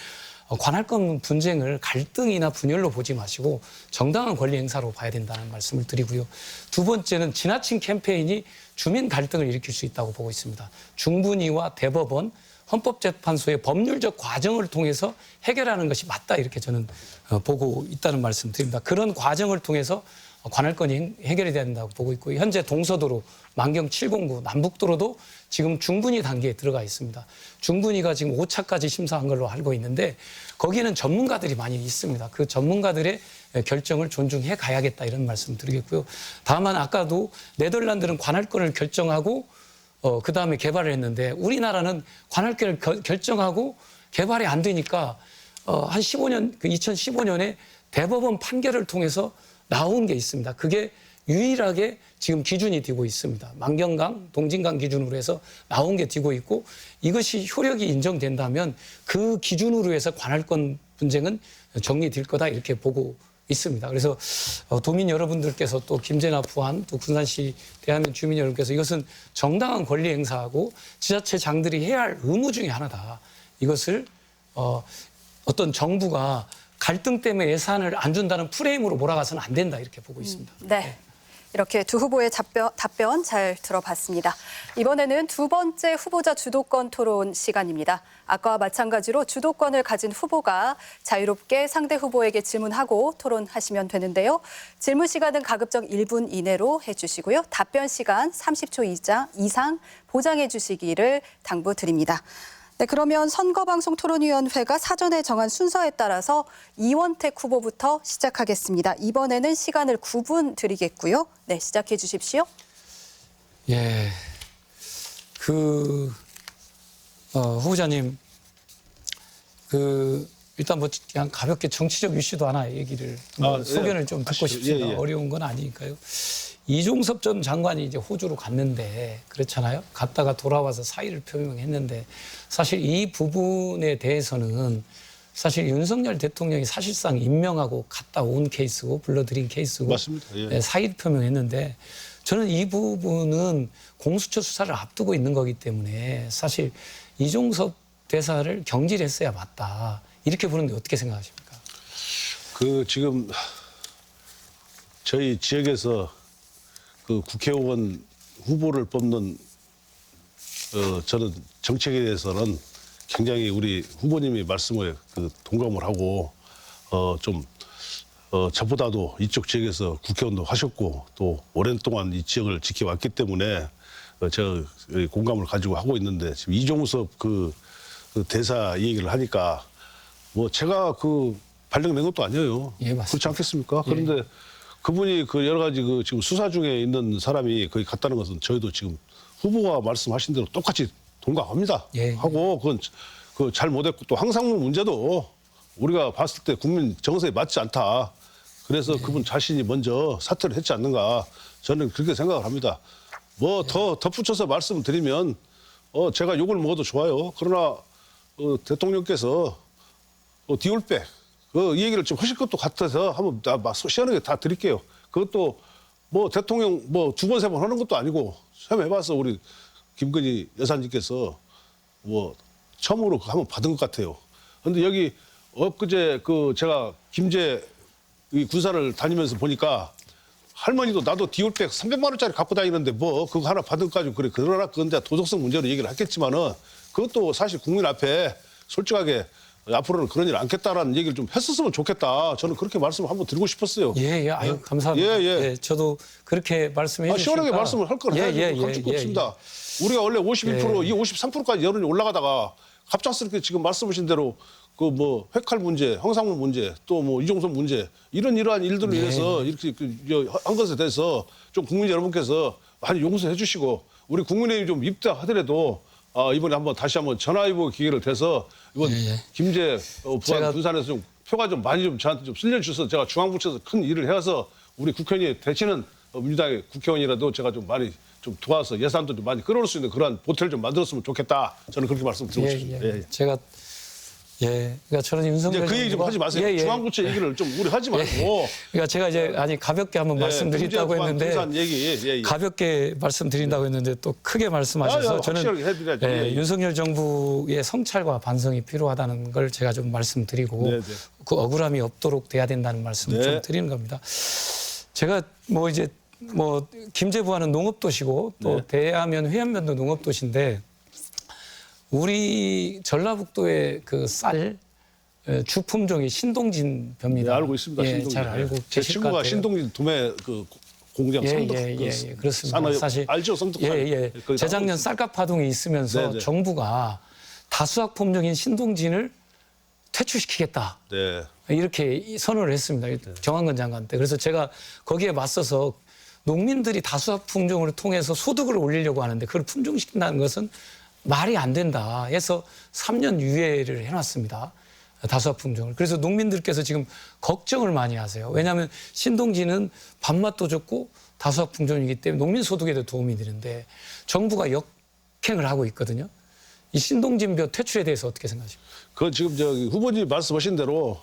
관할권 분쟁을 갈등이나 분열로 보지 마시고 정당한 권리 행사로 봐야 된다는 말씀을 드리고요. 두 번째는 지나친 캠페인이 주민 갈등을 일으킬 수 있다고 보고 있습니다. 중분위와 대법원, 헌법재판소의 법률적 과정을 통해서 해결하는 것이 맞다 이렇게 저는 보고 있다는 말씀 드립니다. 그런 과정을 통해서 관할권이 해결이 된다고 보고 있고 현재 동서도로, 만경 709, 남북도로도 지금 중분위 단계에 들어가 있습니다. 중분위가 지금 5차까지 심사한 걸로 알고 있는데 거기에는 전문가들이 많이 있습니다. 그 전문가들의 결정을 존중해 가야겠다 이런 말씀 드리겠고요. 다만 아까도 네덜란드는 관할권을 결정하고 그다음에 개발을 했는데 우리나라는 관할권을 결정하고 개발이 안 되니까 한 15년, 2015년에 대법원 판결을 통해서 나온 게 있습니다. 그게 유일하게 지금 기준이 되고 있습니다. 만경강, 동진강 기준으로 해서 나온 게 되고 있고 이것이 효력이 인정된다면 그 기준으로 해서 관할권 분쟁은 정리될 거다 이렇게 보고 있습니다. 그래서 도민 여러분들께서 또 김제나 부안 또 군산시 대한민국 주민 여러분께서 이것은 정당한 권리 행사하고 지자체장들이 해야 할 의무 중에 하나다. 이것을 어떤 정부가 갈등 때문에 예산을 안 준다는 프레임으로 몰아가서는 안 된다 이렇게 보고 있습니다. 네. 이렇게 두 후보의 답변 잘 들어봤습니다. 이번에는 두 번째 후보자 주도권 토론 시간입니다. 아까와 마찬가지로 주도권을 가진 후보가 자유롭게 상대 후보에게 질문하고 토론하시면 되는데요. 질문 시간은 가급적 1분 이내로 해주시고요. 답변 시간 30초 이상 보장해 주시기를 당부드립니다. 네, 그러면 선거방송토론위원회가 사전에 정한 순서에 따라서 이원택 후보부터 시작하겠습니다. 이번에는 시간을 9분 드리겠고요. 네, 시작해 주십시오. 예, 후보자님, 일단 뭐 그냥 가볍게 정치적 이슈도 하나 얘기를 소견을 좀 듣고 싶습니다. 어려운 건 아니니까요. 이종섭 전 장관이 이제 호주로 갔는데 그렇잖아요. 갔다가 돌아와서 사의를 표명했는데 사실 이 부분에 대해서는 사실 윤석열 대통령이 사실상 임명하고 갔다 온 케이스고 불러들인 케이스고 맞습니다. 예. 사의를 표명했는데 저는 이 부분은 공수처 수사를 앞두고 있는 거기 때문에 사실 이종섭 대사를 경질했어야 맞다. 이렇게 보는데 어떻게 생각하십니까? 지금 저희 지역에서 국회의원 후보를 뽑는 저는 정책에 대해서는 굉장히 우리 후보님이 말씀에 동감을 하고 저보다도 이쪽 지역에서 국회의원도 하셨고 또 오랜 동안 이 지역을 지켜왔기 때문에 제가 공감을 가지고 하고 있는데 지금 이종섭 그 대사 얘기를 하니까 뭐 제가 발령낸 것도 아니에요. 예, 맞습니다. 그렇지 않겠습니까? 그런데 예. 그분이 여러 가지 지금 수사 중에 있는 사람이 거기 갔다는 것은 저희도 지금 후보가 말씀하신 대로 똑같이 동감합니다. 예. 하고 그건 잘 못했고 또 황상무 문제도 우리가 봤을 때 국민 정서에 맞지 않다. 그래서 그분 자신이 먼저 사퇴를 했지 않는가. 저는 그렇게 생각을 합니다. 뭐 더 덧붙여서 말씀드리면 제가 욕을 먹어도 좋아요. 그러나 대통령께서 디올백 이 얘기를 좀 하실 것도 같아서 한번 시원하게 다 드릴게요. 그것도 뭐 대통령 뭐 2번, 3번 하는 것도 아니고 처음 해봐서 우리 김건희 여사님께서 뭐 처음으로 한번 받은 것 같아요. 그런데 여기 엊그제 제가 김제 이 군사를 다니면서 보니까 할머니도 나도 디올백 300만 원짜리 갖고 다니는데 뭐 그거 하나 받은 거 가지고 그러나 그건 도덕성 문제로 얘기를 했겠지만은 그것도 사실 국민 앞에 솔직하게 앞으로는 그런 일 않겠다라는 얘기를 좀 했었으면 좋겠다. 저는 그렇게 말씀을 한번 드리고 싶었어요. 예, 아유, 감사합니다. 예, 저도 그렇게 말씀해 주시니까. 시원하게 말씀을 할 걸 해야죠. 감출 거 없습니다. 우리가 원래 51%, 이 53%까지 여론이 올라가다가 갑작스럽게 지금 말씀하신 대로 핵칼 문제, 황상무 문제, 또 뭐 이종섭 문제 이러한 일들을 위해서 이렇게 한 것에 대해서 좀 국민 여러분께서 많이 용서해 주시고 우리 국민의힘 좀 입당하더라도 이번에 다시 한번 전화위복 기회를 대서 이번 김제 부안 군산에서 좀 표가 좀 많이 좀 저한테 좀 실려주셔서 제가 중앙부처에서 큰 일을 해서 우리 국회의원이 되시는 민주당의 국회의원이라도 제가 좀 많이 좀 도와서 예산도 좀 많이 끌어올 수 있는 그러한 보태를 좀 만들었으면 좋겠다. 저는 그렇게 말씀드리고 싶습니다. 제가 그러니까 저는 윤석열 그 얘기 좀 하지 마세요. 중앙부처 얘기를 좀 우리 하지 말고. 그러니까 제가 이제 가볍게 한번 말씀드린다고 했는데 군산 얘기. 가볍게 말씀드린다고 했는데 또 크게 말씀하셔서 저는 윤석열 정부의 성찰과 반성이 필요하다는 걸 제가 좀 말씀드리고 그 억울함이 없도록 돼야 된다는 말씀을 좀 드리는 겁니다. 제가 김제 부안은 농업도시고 또 대하면 회안면도 농업도시인데 우리 전라북도의 쌀 주품종이 신동진 벼입니다. 네, 알고 있습니다. 신동진. 잘 알고 제 계실 것 친구가 같아요. 신동진 도매 공장 성덕 그렇습니다. 산업 사실 알죠, 성덕산. 재작년 쌀값 파동이 있으면서 정부가 다수학 품종인 신동진을 퇴출시키겠다. 이렇게 선언을 했습니다. 정한근 장관 때. 그래서 제가 거기에 맞서서 농민들이 다수학 품종을 통해서 소득을 올리려고 하는데 그걸 품종시킨다는 것은 말이 안 된다 해서 3년 유예를 해놨습니다. 다수학 품종을. 그래서 농민들께서 지금 걱정을 많이 하세요. 왜냐하면 신동진은 밥맛도 좋고 다수학 품종이기 때문에 농민 소득에도 도움이 되는데 정부가 역행을 하고 있거든요. 이 신동진벼 퇴출에 대해서 어떻게 생각하십니까? 지금 후보님 말씀하신 대로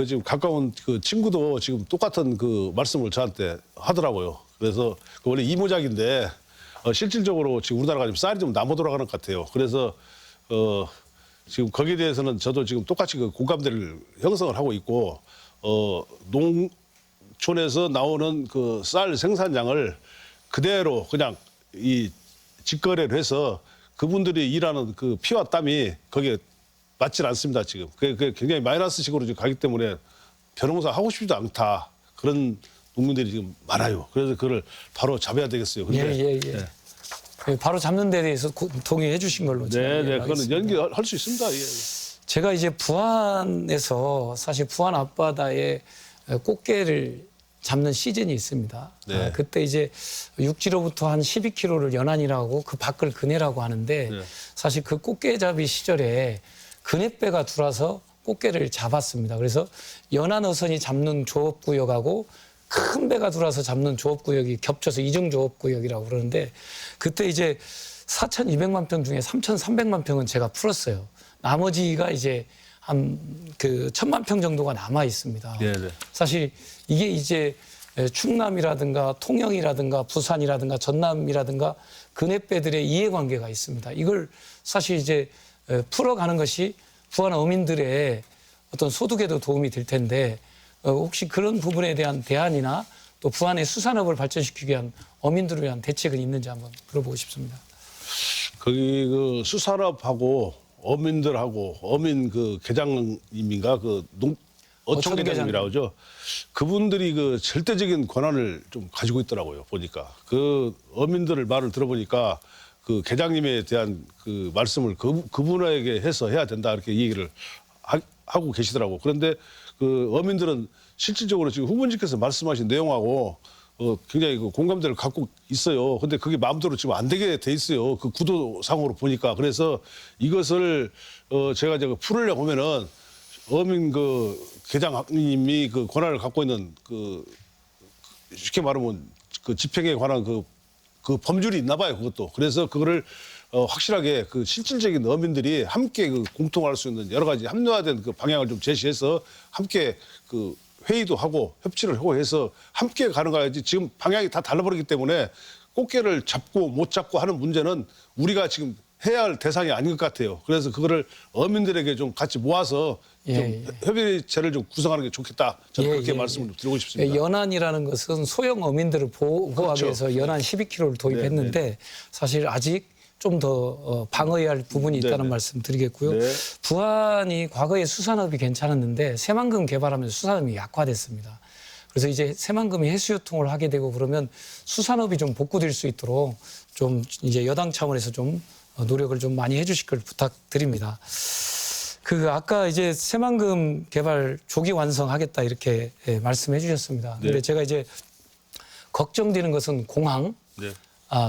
지금 가까운 친구도 지금 똑같은 말씀을 저한테 하더라고요. 그래서 원래 이모작인데 실질적으로 지금 우리나라가 지금 쌀이 좀 남아 돌아가는 것 같아요. 그래서 지금 거기에 대해서는 저도 지금 똑같이 공감대를 형성을 하고 있고 농촌에서 나오는 그 쌀 생산량을 그대로 그냥 이 직거래를 해서 그분들이 일하는 그 피와 땀이 거기에 맞질 않습니다, 지금. 그게 굉장히 마이너스식으로 지금 가기 때문에 벼농사 하고 싶지도 않다. 그런 농민들이 지금 많아요. 그래서 그걸 바로 잡아야 되겠어요. 근데 예. 네. 예, 바로 잡는 데 대해서 동의해 주신 걸로 제가 네, 이해하겠습니다. 그거는 연기할 수 있습니다. 예. 제가 이제 부안에서 사실 부안 앞바다에 꽃게를 잡는 시즌이 있습니다. 네. 그때 이제 육지로부터 한 12km를 연안이라고 그 밖을 그네라고 하는데 네. 사실 그 꽃게잡이 시절에 그네배가 들어와서 꽃게를 잡았습니다. 그래서 연안 어선이 잡는 조업구역하고 큰 배가 들어와서 잡는 조업구역이 겹쳐서 이중조업구역이라고 그러는데 그때 이제 4,200만 평 중에 3,300만 평은 제가 풀었어요. 나머지가 이제 한 그 1,000만 평 정도가 남아 있습니다. 네. 사실 이게 이제 충남이라든가 통영이라든가 부산이라든가 전남이라든가 근해배들의 이해관계가 있습니다. 이걸 사실 이제 풀어가는 것이 부안 어민들의 어떤 소득에도 도움이 될 텐데 혹시 그런 부분에 대한 대안이나 또 부안의 수산업을 발전시키기 위한 어민들을 위한 대책은 있는지 한번 물어보고 싶습니다. 거기 그 수산업하고 어민들하고 어민 그 계장님인가 그 어촌 계장님이라고 하죠. 그분들이 그 절대적인 권한을 좀 가지고 있더라고요. 보니까 그 어민들을 말을 들어보니까 그 계장님에 대한 그 말씀을 그분에게 해서 해야 된다 이렇게 얘기를 하고 계시더라고. 그런데 그 어민들은 실질적으로 지금 후보님께서 말씀하신 내용하고 굉장히 그 공감대를 갖고 있어요. 근데 그게 마음대로 지금 안 되게 돼 있어요. 그 구도상으로 보니까. 그래서 이것을 제가 풀으려고 하면은 어민 그 계장님이 그 권한을 갖고 있는 그 쉽게 말하면 그 집행에 관한 그 법률이 있나 봐요. 그것도. 그래서 그거를 확실하게 그 실질적인 어민들이 함께 그 공통할 수 있는 여러 가지 합리화된 그 방향을 좀 제시해서 함께 그 회의도 하고 협치를 하고 해서 함께 가는 거야지. 지금 방향이 다 달라버리기 때문에 꽃게를 잡고 못 잡고 하는 문제는 우리가 지금 해야 할 대상이 아닌 것 같아요. 그래서 그거를 어민들에게 좀 같이 모아서 좀 협의체를 좀 구성하는 게 좋겠다. 저는 그렇게 말씀을 드리고 싶습니다. 연안이라는 것은 소형 어민들을 보호하기 그렇죠. 위해서 연안 12km를 도입했는데 사실 아직 좀 더 방어해야 할 부분이 있다는 말씀 드리겠고요. 네. 부안이 과거에 수산업이 괜찮았는데 새만금 개발하면서 수산업이 약화됐습니다. 그래서 이제 새만금이 해수유통을 하게 되고 그러면 수산업이 좀 복구될 수 있도록 좀 이제 여당 차원에서 좀 노력을 좀 많이 해주실 걸 부탁드립니다. 그 아까 이제 새만금 개발 조기 완성하겠다 이렇게 말씀해 주셨습니다. 근데 네. 제가 이제 걱정되는 것은 공항, 네.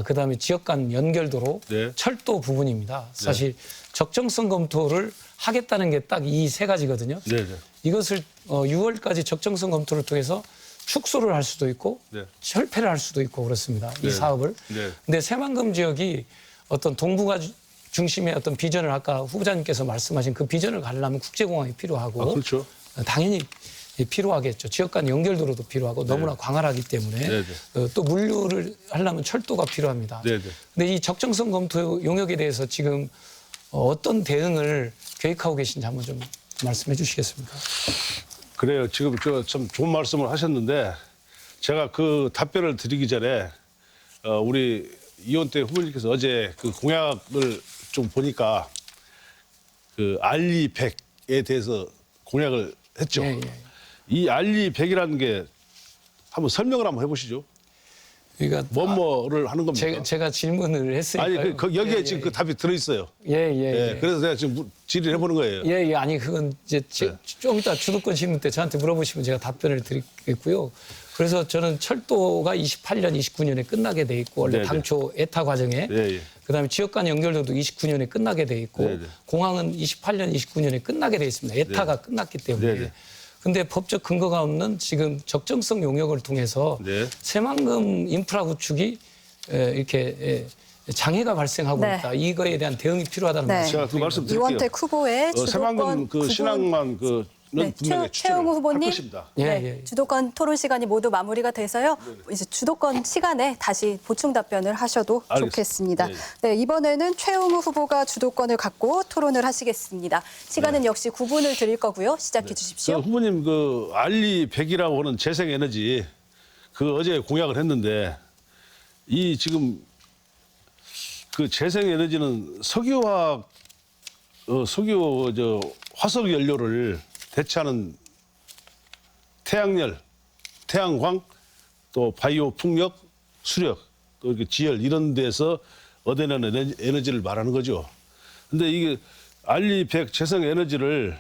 그다음에 지역 간 연결도로, 네. 철도 부분입니다. 사실 적정성 검토를 하겠다는 게 딱 이 세 가지거든요. 네. 이것을 6월까지 적정성 검토를 통해서 축소를 할 수도 있고 네. 철폐를 할 수도 있고 그렇습니다. 이 네. 사업을. 네. 근데 새만금 지역이 어떤 동북아 중심의 어떤 비전을 아까 후보자님께서 말씀하신 그 비전을 가려면 국제공항이 필요하고 그렇죠. 당연히 필요하겠죠. 지역 간 연결도로도 필요하고 너무나 광활하기 때문에 네. 또 물류를 하려면 철도가 필요합니다. 네. 근데 이 적정성 검토 용역에 대해서 지금 어떤 대응을 계획하고 계신지 한번 좀 말씀해 주시겠습니까? 그래요. 지금 참 좋은 말씀을 하셨는데 제가 그 답변을 드리기 전에 우리 이원태 후보님께서 어제 그 공약을 좀 보니까 그 알리100에 대해서 공약을 했죠. 예. 이 알리100이라는 게 한번 설명을 한번 해보시죠. 그러니까 뭐를 하는 겁니까? 제가 질문을 했으니까요. 아니 여기에 지금 그 답이 들어있어요. 예. 그래서 제가 지금 질의를 해보는 거예요. 예, 아니 그건 이제 좀 이따 주도권 질문 때 저한테 물어보시면 제가 답변을 드리겠고요. 그래서 저는 철도가 28년, 29년에 끝나게 돼 있고 원래 네네. 당초 에타 과정에 예. 그다음에 지역 간 연결도도 29년에 끝나게 돼 있고 네네. 공항은 28년, 29년에 끝나게 돼 있습니다. 에타가 끝났기 때문에. 네네. 근데 법적 근거가 없는 지금 적정성 용역을 통해서 네. 새만금 인프라 구축이 이렇게 장애가 발생하고 네. 있다. 이거에 대한 대응이 필요하다는 네. 말씀. 제가 그 말씀 드릴게요. 이원택 후보의 주도권 새만금 그 구분- 신항만 그 분명히 최영우 후보님, 할 것입니다. 예, 네, 예. 주도권 토론 시간이 모두 마무리가 돼서요. 이제 주도권 시간에 다시 보충 답변을 하셔도 알겠습니다. 좋겠습니다. 네. 네, 이번에는 최영우 후보가 주도권을 갖고 토론을 하시겠습니다. 시간은 역시 9분을 드릴 거고요. 시작해 주십시오. 그 후보님 그 알리100이라고 하는 재생에너지 그 어제 공약을 했는데 이 지금 그 재생에너지는 석유화학 화석 연료를 대체하는 태양열, 태양광, 또 바이오 풍력, 수력, 또 이렇게 지열 이런 데서 얻어내는 에너지를 말하는 거죠. 근데 이게 알리100 재생에너지를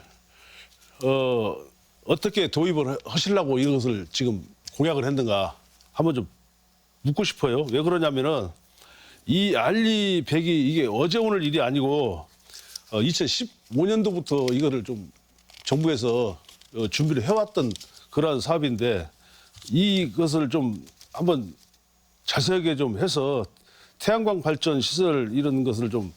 어떻게 도입을 하시려고 이것을 지금 공약을 했는가 한번 좀 묻고 싶어요. 왜 그러냐면은 이 알리100이 이게 어제 오늘 일이 아니고 2015년도부터 이거를 좀 정부에서 준비를 해왔던 그러한 사업인데 이것을 좀 한번 자세하게 좀 해서 태양광 발전 시설 이런 것을 좀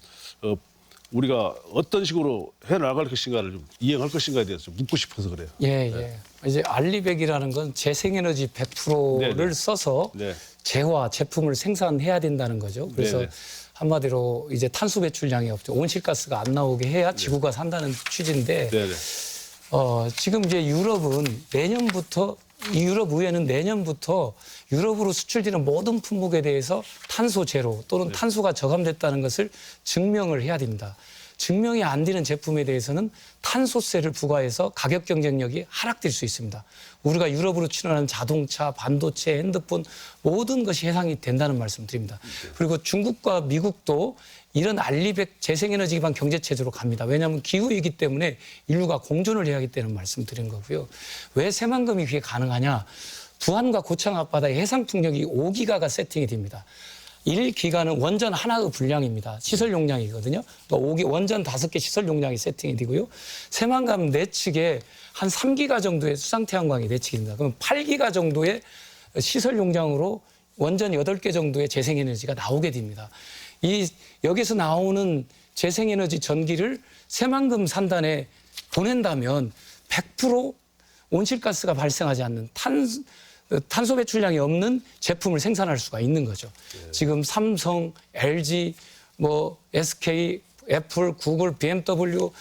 우리가 어떤 식으로 해나갈 것인가를 좀 이행할 것인가에 대해서 좀 묻고 싶어서 그래요. 예, 예. 이제 알리100이라는 건 재생에너지 100%를 네네. 써서 네. 재화 제품을 생산해야 된다는 거죠. 그래서 네네. 한마디로 이제 탄소 배출량이 없죠. 온실가스가 안 나오게 해야 지구가 산다는 취지인데 네네. 지금 이제 유럽은 내년부터 유럽 의회는 내년부터 유럽으로 수출되는 모든 품목에 대해서 탄소 제로 또는 탄소가 저감됐다는 것을 증명을 해야 됩니다. 증명이 안 되는 제품에 대해서는 탄소세를 부과해서 가격 경쟁력이 하락될 수 있습니다. 우리가 유럽으로 출원하는 자동차, 반도체, 핸드폰 모든 것이 해당이 된다는 말씀 드립니다. 그리고 중국과 미국도 이런 알리100 재생에너지 기반 경제체제로 갑니다. 왜냐하면 기후이기 때문에 인류가 공존을 해야 하기 때문에 말씀드린 거고요. 왜 새만금이 그게 가능하냐. 부안과 고창 앞바다에 해상 풍력이 5기가가 세팅이 됩니다. 1기가는 원전 하나의 분량입니다. 시설 용량이거든요. 또 원전 5개 시설 용량이 세팅이 되고요. 새만금 내측에 한 3기가 정도의 수상태양광이 내측이 됩니다. 그럼 8기가 정도의 시설 용량으로 원전 8개 정도의 재생에너지가 나오게 됩니다. 여기서 나오는 재생에너지 전기를 새만금 산단에 보낸다면 100% 온실가스가 발생하지 않는 탄소 배출량이 없는 제품을 생산할 수가 있는 거죠. 지금 삼성, LG, SK, 애플, 구글, BMW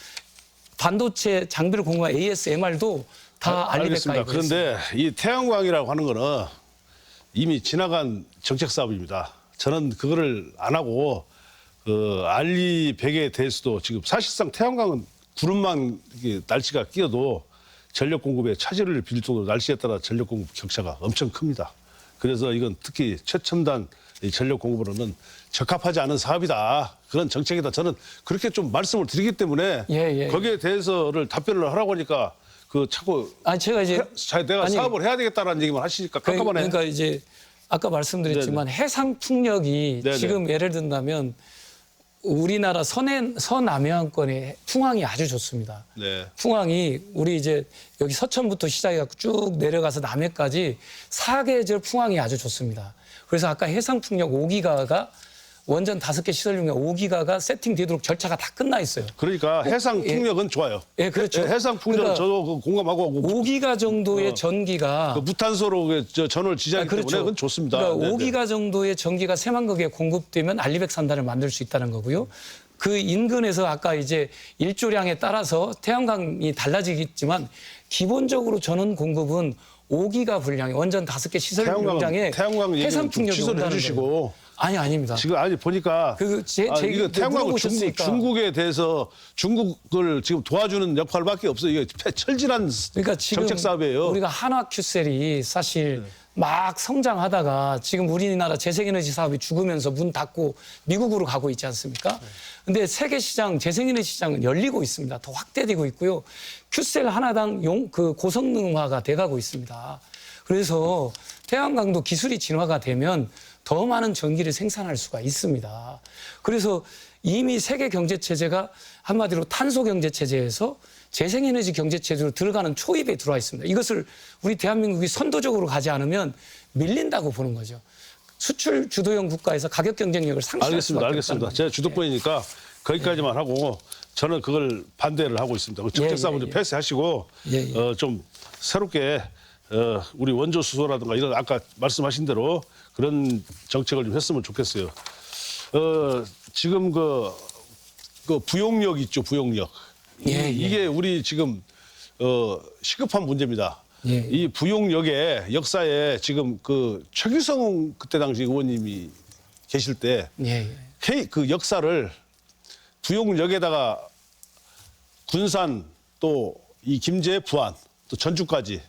반도체 장비를 공급한 ASMR도 다 알겠습니다. 알리100 그런데 이 태양광이라고 하는 거는 이미 지나간 정책 사업입니다. 저는 그거를 안 하고 알리100에 대해서도 지금 사실상 태양광은 구름만 이렇게 날씨가 끼어도 전력 공급에 차질을 빚을 정도로 날씨에 따라 전력 공급 격차가 엄청 큽니다. 그래서 이건 특히 최첨단 이 전력 공급으로는 적합하지 않은 사업이다. 그런 정책이다. 저는 그렇게 좀 말씀을 드리기 때문에 거기에 대해서를 답변을 하라고 하니까 자꾸 제가 이제 내가 사업을 해야 되겠다라는 얘기만 하시니까 깜깜하네. 그러니까 이제 아까 말씀드렸지만 해상 풍력이 네네. 지금 예를 든다면 우리나라 서남해안권의 풍황이 아주 좋습니다. 네. 풍황이 우리 이제 여기 서천부터 시작해갖고 쭉 내려가서 남해까지 사계절 풍황이 아주 좋습니다. 그래서 아까 해상 풍력 5기가가 원전 5개 시설 용량 5기가가 세팅되도록 절차가 다 끝나 있어요. 그러니까 해상 풍력은 좋아요. 예, 그렇죠. 해상 풍력은 그러니까 저도 공감하고 5기가 정도의 전기가 무탄소로 전원을 지지하기 때문에 그건 좋습니다. 그러니까 네네. 5기가 정도의 전기가 새만금에 공급되면 알리100 산단을 만들 수 있다는 거고요. 그 인근에서 아까 이제 일조량에 따라서 태양광이 달라지겠지만 기본적으로 전원 공급은 5기가 분량의 원전 5개 시설 용량에 태양광 해상 풍력이 취소를 온다는 해주시고 거예요. 아닙니다. 지금 보니까 이거 태양광 중국에 대해서 중국을 지금 도와주는 역할밖에 없어요. 이게 철진한 그러니까 지금 정책 사업이에요. 우리가 한화큐셀이 사실 막 성장하다가 지금 우리나라 재생에너지 사업이 죽으면서 문 닫고 미국으로 가고 있지 않습니까? 근데 세계 시장 재생에너지 시장은 열리고 있습니다. 더 확대되고 있고요. 큐셀 하나당 고성능화가 돼가고 있습니다. 그래서 태양광도 기술이 진화가 되면 더 많은 전기를 생산할 수가 있습니다. 그래서 이미 세계 경제 체제가 한마디로 탄소 경제 체제에서 재생에너지 경제 체제로 들어가는 초입에 들어와 있습니다. 이것을 우리 대한민국이 선도적으로 가지 않으면 밀린다고 보는 거죠. 수출 주도형 국가에서 가격 경쟁력을 상실할 수밖에 없다는 알겠습니다. 거죠. 제가 주도권이니까 거기까지만 하고 저는 그걸 반대를 하고 있습니다. 그 적재사업은 좀 폐쇄하시고 좀 새롭게 우리 원조 수소라든가 이런 아까 말씀하신 대로 그런 정책을 좀 했으면 좋겠어요. 지금 그 부용력 있죠, 부용력. 이게 우리 지금 시급한 문제입니다. 이 부용력의 역사에 지금 그 최규성 그때 당시 의원님이 계실 때 그 역사를 부용력에다가 군산 또 이 김제 부안 또 전주까지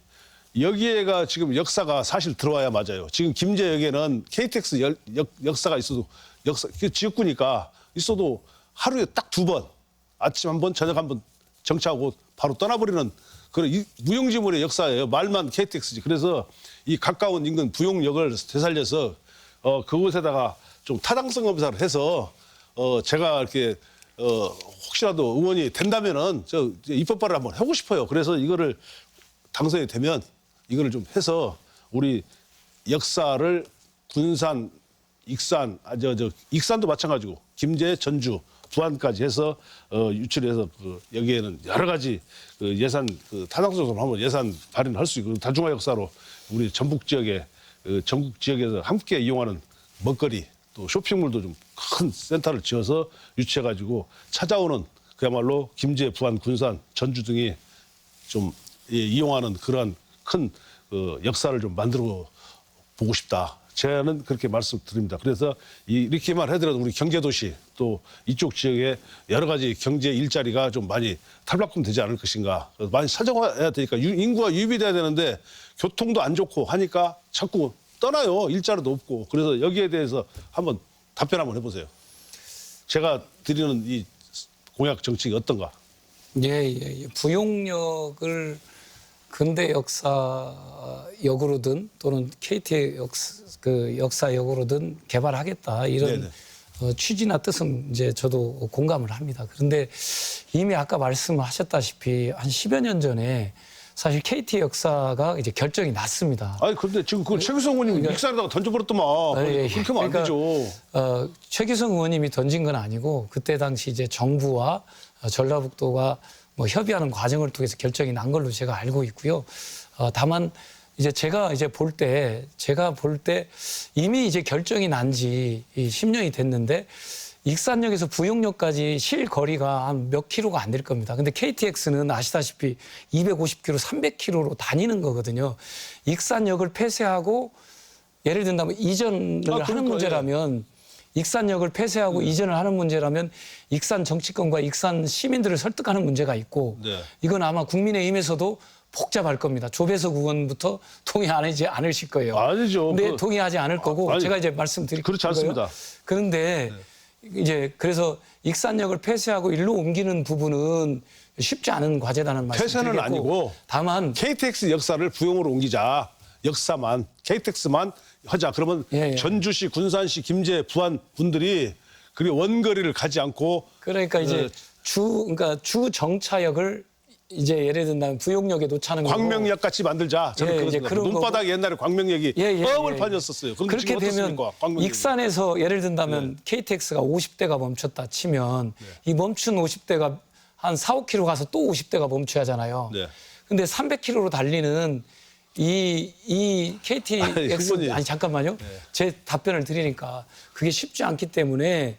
여기에가 지금 역사가 사실 들어와야 맞아요. 지금 김제역에는 KTX 역사가 있어도 지역구니까 있어도 하루에 딱 2번 아침 한 번 저녁 한 번 정차하고 바로 떠나버리는 그런 무용지물의 역사예요. 말만 KTX지. 그래서 이 가까운 인근 부용역을 되살려서 그곳에다가 좀 타당성 검사를 해서 제가 이렇게 혹시라도 의원이 된다면은 저 입법 발의를 한번 하고 싶어요. 그래서 이거를 당선이 되면 이거를 좀 해서 우리 역사를 군산, 익산, 익산도 마찬가지고 김제, 전주, 부안까지 해서 유치해서 여기에는 여러 가지 예산 타당성으로 한번 예산 발의를 할 수 있고 다중화 역사로 우리 전북 지역에 전국 지역에서 함께 이용하는 먹거리 또 쇼핑몰도 좀 큰 센터를 지어서 유치해가지고 찾아오는 그야말로 김제, 부안, 군산, 전주 등이 좀 이용하는 그러한 큰 역사를 좀 만들어 보고 싶다. 저는 그렇게 말씀드립니다. 그래서 이렇게만 해더라도 우리 경제도시 또 이쪽 지역에 여러 가지 경제 일자리가 좀 많이 탈바꿈되지 않을 것인가. 많이 사정해야 되니까 인구가 유입이 돼야 되는데 교통도 안 좋고 하니까 자꾸 떠나요. 일자리도 없고. 그래서 여기에 대해서 한번 답변 한번 해보세요. 제가 드리는 이 공약 정책이 어떤가? 부용력을 근대 역사역으로든 또는 KT 역사역으로든 개발하겠다 이런 취지나 뜻은 이제 저도 공감을 합니다. 그런데 이미 아까 말씀하셨다시피 한 10여 년 전에 사실 KT 역사가 이제 결정이 났습니다. 아니 그런데 지금 그 최규성 의원님 익산에다가 던져버렸더만. 그렇게 하면 안 되죠. 최규성 의원님이 던진 건 아니고 그때 당시 이제 정부와 전라북도가 뭐 협의하는 과정을 통해서 결정이 난 걸로 제가 알고 있고요. 다만 이제 제가 볼 때 이미 이제 결정이 난 지 10년이 됐는데 익산역에서 부용역까지 실거리가 한 몇 킬로가 안 될 겁니다. 근데 KTX는 아시다시피 250km, 300km로 다니는 거거든요. 익산역을 폐쇄하고 예를 든다면 이전을 하는 문제라면 익산역을 폐쇄하고 이전을 하는 문제라면 익산 정치권과 익산 시민들을 설득하는 문제가 있고 이건 아마 국민의힘에서도 복잡할 겁니다. 조배석 의원부터 동의하지 않으실 거예요. 아니죠. 근데 동의하지 않을 거고 제가 이제 말씀드릴 그렇지 거고요. 않습니다. 그런데 이제 그래서 익산역을 폐쇄하고 일로 옮기는 부분은 쉽지 않은 과제다는 말씀드리겠고 폐쇄는 아니고 다만 KTX 역사를 부용으로 옮기자. 역사만 KTX만 하자. 그러면 전주시, 군산시, 김제, 부안 분들이 그리고 원거리를 가지 않고 그러니까 이제 주 정차역을 이제 예를 든다면 부용역에 놓자는 거고 광명역 같이 만들자. 저는 그런 이제 생각. 그런 논바닥 옛날에 광명역이 뻥을 판이었었어요. 그렇게 되면 익산에서 예를 든다면 KTX가 50대가 멈췄다 치면 이 멈춘 50대가 한 4, 5km 가서 또 50대가 멈춰야 하잖아요. 근데 300km로 달리는 이 KTX 아니 잠깐만요. 제 답변을 드리니까 그게 쉽지 않기 때문에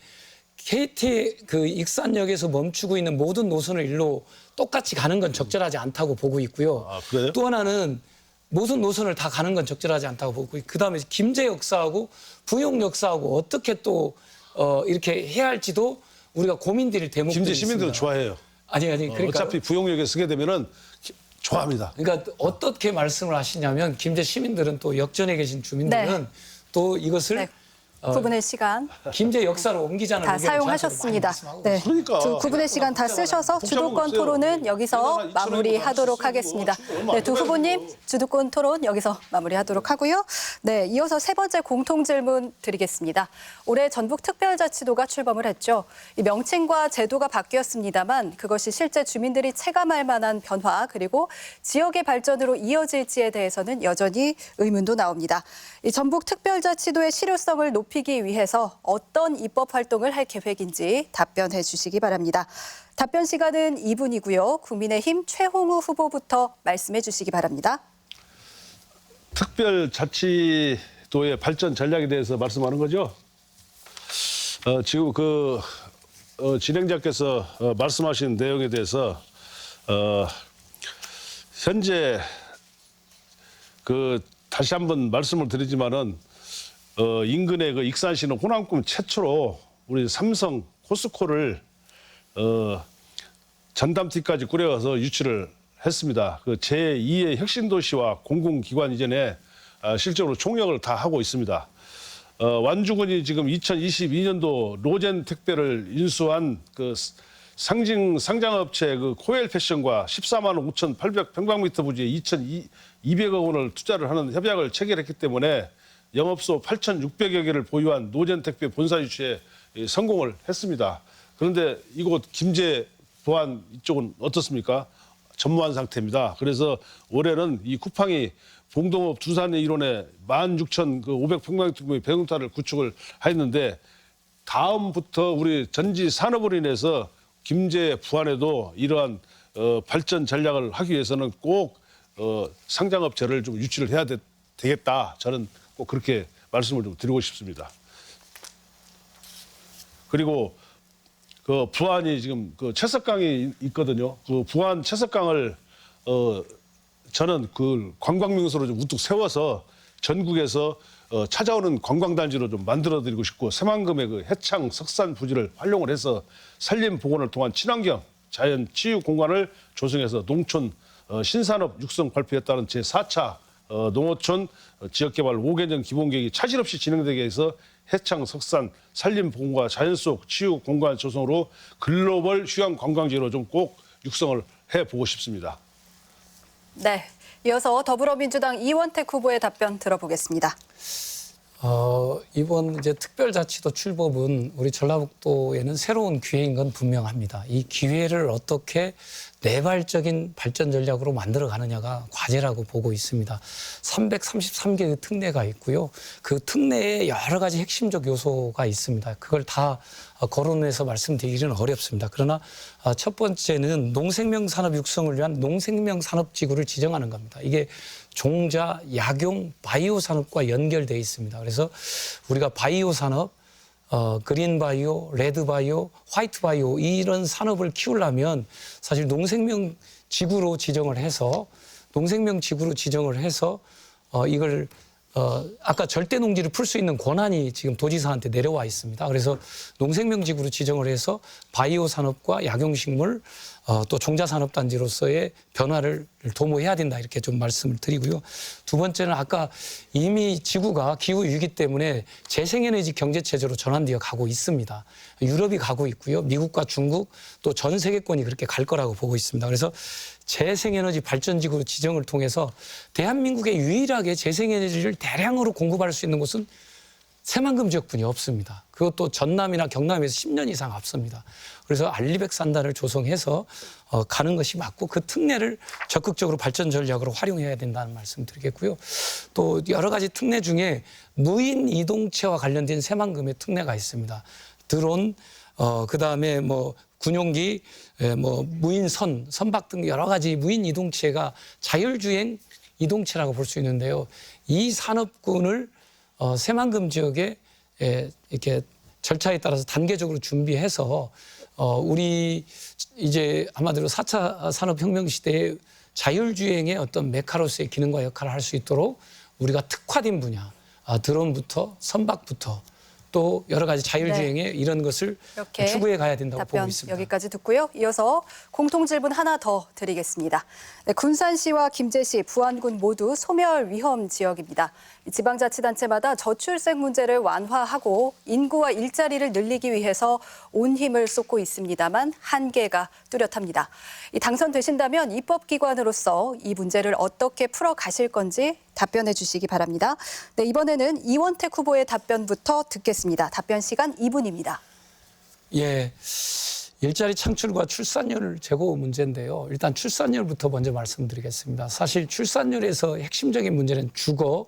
KT 익산역에서 멈추고 있는 모든 노선을 일로 똑같이 가는 건 적절하지 않다고 보고 있고요. 또 하나는 모든 노선을 다 가는 건 적절하지 않다고 보고 있고 그다음에 김제 역사하고 부용 역사하고 어떻게 또 이렇게 해야 할지도 우리가 고민드릴 대목들이 김제 있습니다. 시민들은 좋아해요. 아니 그러니까 어차피 부용역에 쓰게 되면은 좋아합니다. 그러니까 어떻게 말씀을 하시냐면 김제 시민들은 또 역전에 계신 주민들은 또 이것을 부분의 시간 김제 역사로 옮기자는 다 의견을 사용하셨습니다. 저한테도 많이 그러니까. 9분의 시간 다 쓰셔서 주도권 토론은 여기서 마무리하도록 하겠습니다. 두 후보님 주도권 토론 여기서 마무리하도록 하고요. 이어서 세 번째 공통 질문 드리겠습니다. 올해 전북특별자치도가 출범을 했죠. 이 명칭과 제도가 바뀌었습니다만 그것이 실제 주민들이 체감할 만한 변화 그리고 지역의 발전으로 이어질지에 대해서는 여전히 의문도 나옵니다. 이 전북특별자치도의 실효성을 높이기 높이기 위해서 어떤 입법 활동을 할 계획인지 답변해 주시기 바랍니다. 답변 시간은 2분이고요. 국민의힘 최홍우 후보부터 말씀해 주시기 바랍니다. 특별자치도의 발전 전략에 대해서 말씀하는 거죠? 지금 진행자께서 말씀하신 내용에 대해서 현재 다시 한번 말씀을 드리지만은 인근의 익산시는 호남권 최초로 우리 삼성 코스코를 전담팀까지 꾸려서 유치를 했습니다. 제2의 혁신도시와 공공기관 이전에 실적으로 총력을 다 하고 있습니다. 완주군이 지금 2022년도 로젠 택배를 인수한 상장업체 코엘 패션과 14만 5,800평방미터 부지에 2,200억 원을 투자를 하는 협약을 체결했기 때문에 영업소 8,600여 개를 보유한 노젠 택배 본사 유치에 성공을 했습니다. 그런데 이곳 김제 보안 이쪽은 어떻습니까? 전무한 상태입니다. 그래서 올해는 이 쿠팡이 봉동업 두산의 일원에 16,500평방미터 규모의 배송탑을 구축을 했는데 다음부터 우리 전지 산업으로 인해서 김제 부안에도 이러한 발전 전략을 하기 위해서는 꼭 상장업체를 좀 유치를 해야 되겠다. 저는 꼭 그렇게 말씀을 좀 드리고 싶습니다. 그리고 부안이 지금 채석강이 있거든요. 부안 채석강을 저는 관광 명소로 좀 우뚝 세워서 전국에서 찾아오는 관광단지로 좀 만들어드리고 싶고 새만금의 해창 석산 부지를 활용을 해서 산림 복원을 통한 친환경 자연 치유 공간을 조성해서 농촌 신산업 육성 발표에 따른 제4차 농어촌 지역개발 5개년 기본계획이 차질 없이 진행되게 해서 해창 석산 산림 복원과 자연 속 치유 공간 조성으로 글로벌 휴양 관광지로 좀 꼭 육성을 해보고 싶습니다. 네, 이어서 더불어민주당 이원택 후보의 답변 들어보겠습니다. 이번 이제 특별자치도 출범은 우리 전라북도에는 새로운 기회인 건 분명합니다. 이 기회를 어떻게 내발적인 발전 전략으로 만들어 가느냐가 과제라고 보고 있습니다. 333개의 특례가 있고요. 그 특례에 여러 가지 핵심적 요소가 있습니다. 그걸 다 거론해서 말씀드리기는 어렵습니다. 그러나 첫 번째는 농생명 산업 육성을 위한 농생명 산업지구를 지정하는 겁니다. 이게 종자, 약용, 바이오 산업과 연결되어 있습니다. 그래서 우리가 바이오 산업, 그린 바이오, 레드 바이오, 화이트 바이오 이런 산업을 키우려면 사실 농생명 지구로 지정을 해서 이걸 아까 절대 농지를 풀 수 있는 권한이 지금 도지사한테 내려와 있습니다. 그래서 농생명지구로 지정을 해서 바이오 산업과 약용식물 또 종자산업단지로서의 변화를 도모해야 된다 이렇게 좀 말씀을 드리고요. 두 번째는 아까 이미 지구가 기후위기 때문에 재생에너지 경제체제로 전환되어 가고 있습니다. 유럽이 가고 있고요. 미국과 중국 또 전 세계권이 그렇게 갈 거라고 보고 있습니다. 그래서 재생에너지 발전지구 지정을 통해서 대한민국에 유일하게 재생에너지를 대량으로 공급할 수 있는 곳은 새만금 지역뿐이 없습니다. 그것도 전남이나 경남에서 10년 이상 앞섭니다. 그래서 알리백산단을 조성해서 가는 것이 맞고 그 특례를 적극적으로 발전 전략으로 활용해야 된다는 말씀 드리겠고요. 또 여러 가지 특례 중에 무인 이동체와 관련된 새만금의 특례가 있습니다. 드론, 그다음에 군용기, 무인선, 선박 등 여러 가지 무인 이동체가 자율주행 이동체라고 볼 수 있는데요. 이 산업군을 새만금 지역에 이렇게 절차에 따라서 단계적으로 준비해서 우리 이제 아마도 4차 산업혁명 시대에 자율주행의 어떤 메카로서의 기능과 역할을 할 수 있도록 우리가 특화된 분야, 드론부터 선박부터 또 여러 가지 자율주행의 이런 것을 추구해 가야 된다고 보고 있습니다. 여기까지 듣고요. 이어서 공통질문 하나 더 드리겠습니다. 네, 군산시와 김제시, 부안군 모두 소멸 위험 지역입니다. 지방자치단체마다 저출생 문제를 완화하고 인구와 일자리를 늘리기 위해서 온 힘을 쏟고 있습니다만 한계가 뚜렷합니다. 당선되신다면 입법기관으로서 이 문제를 어떻게 풀어가실 건지 답변해 주시기 바랍니다. 네, 이번에는 이원택 후보의 답변부터 듣겠습니다. 답변 시간 2분입니다. 예, 일자리 창출과 출산율 제고 문제인데요. 일단 출산율부터 먼저 말씀드리겠습니다. 사실 출산율에서 핵심적인 문제는 주거,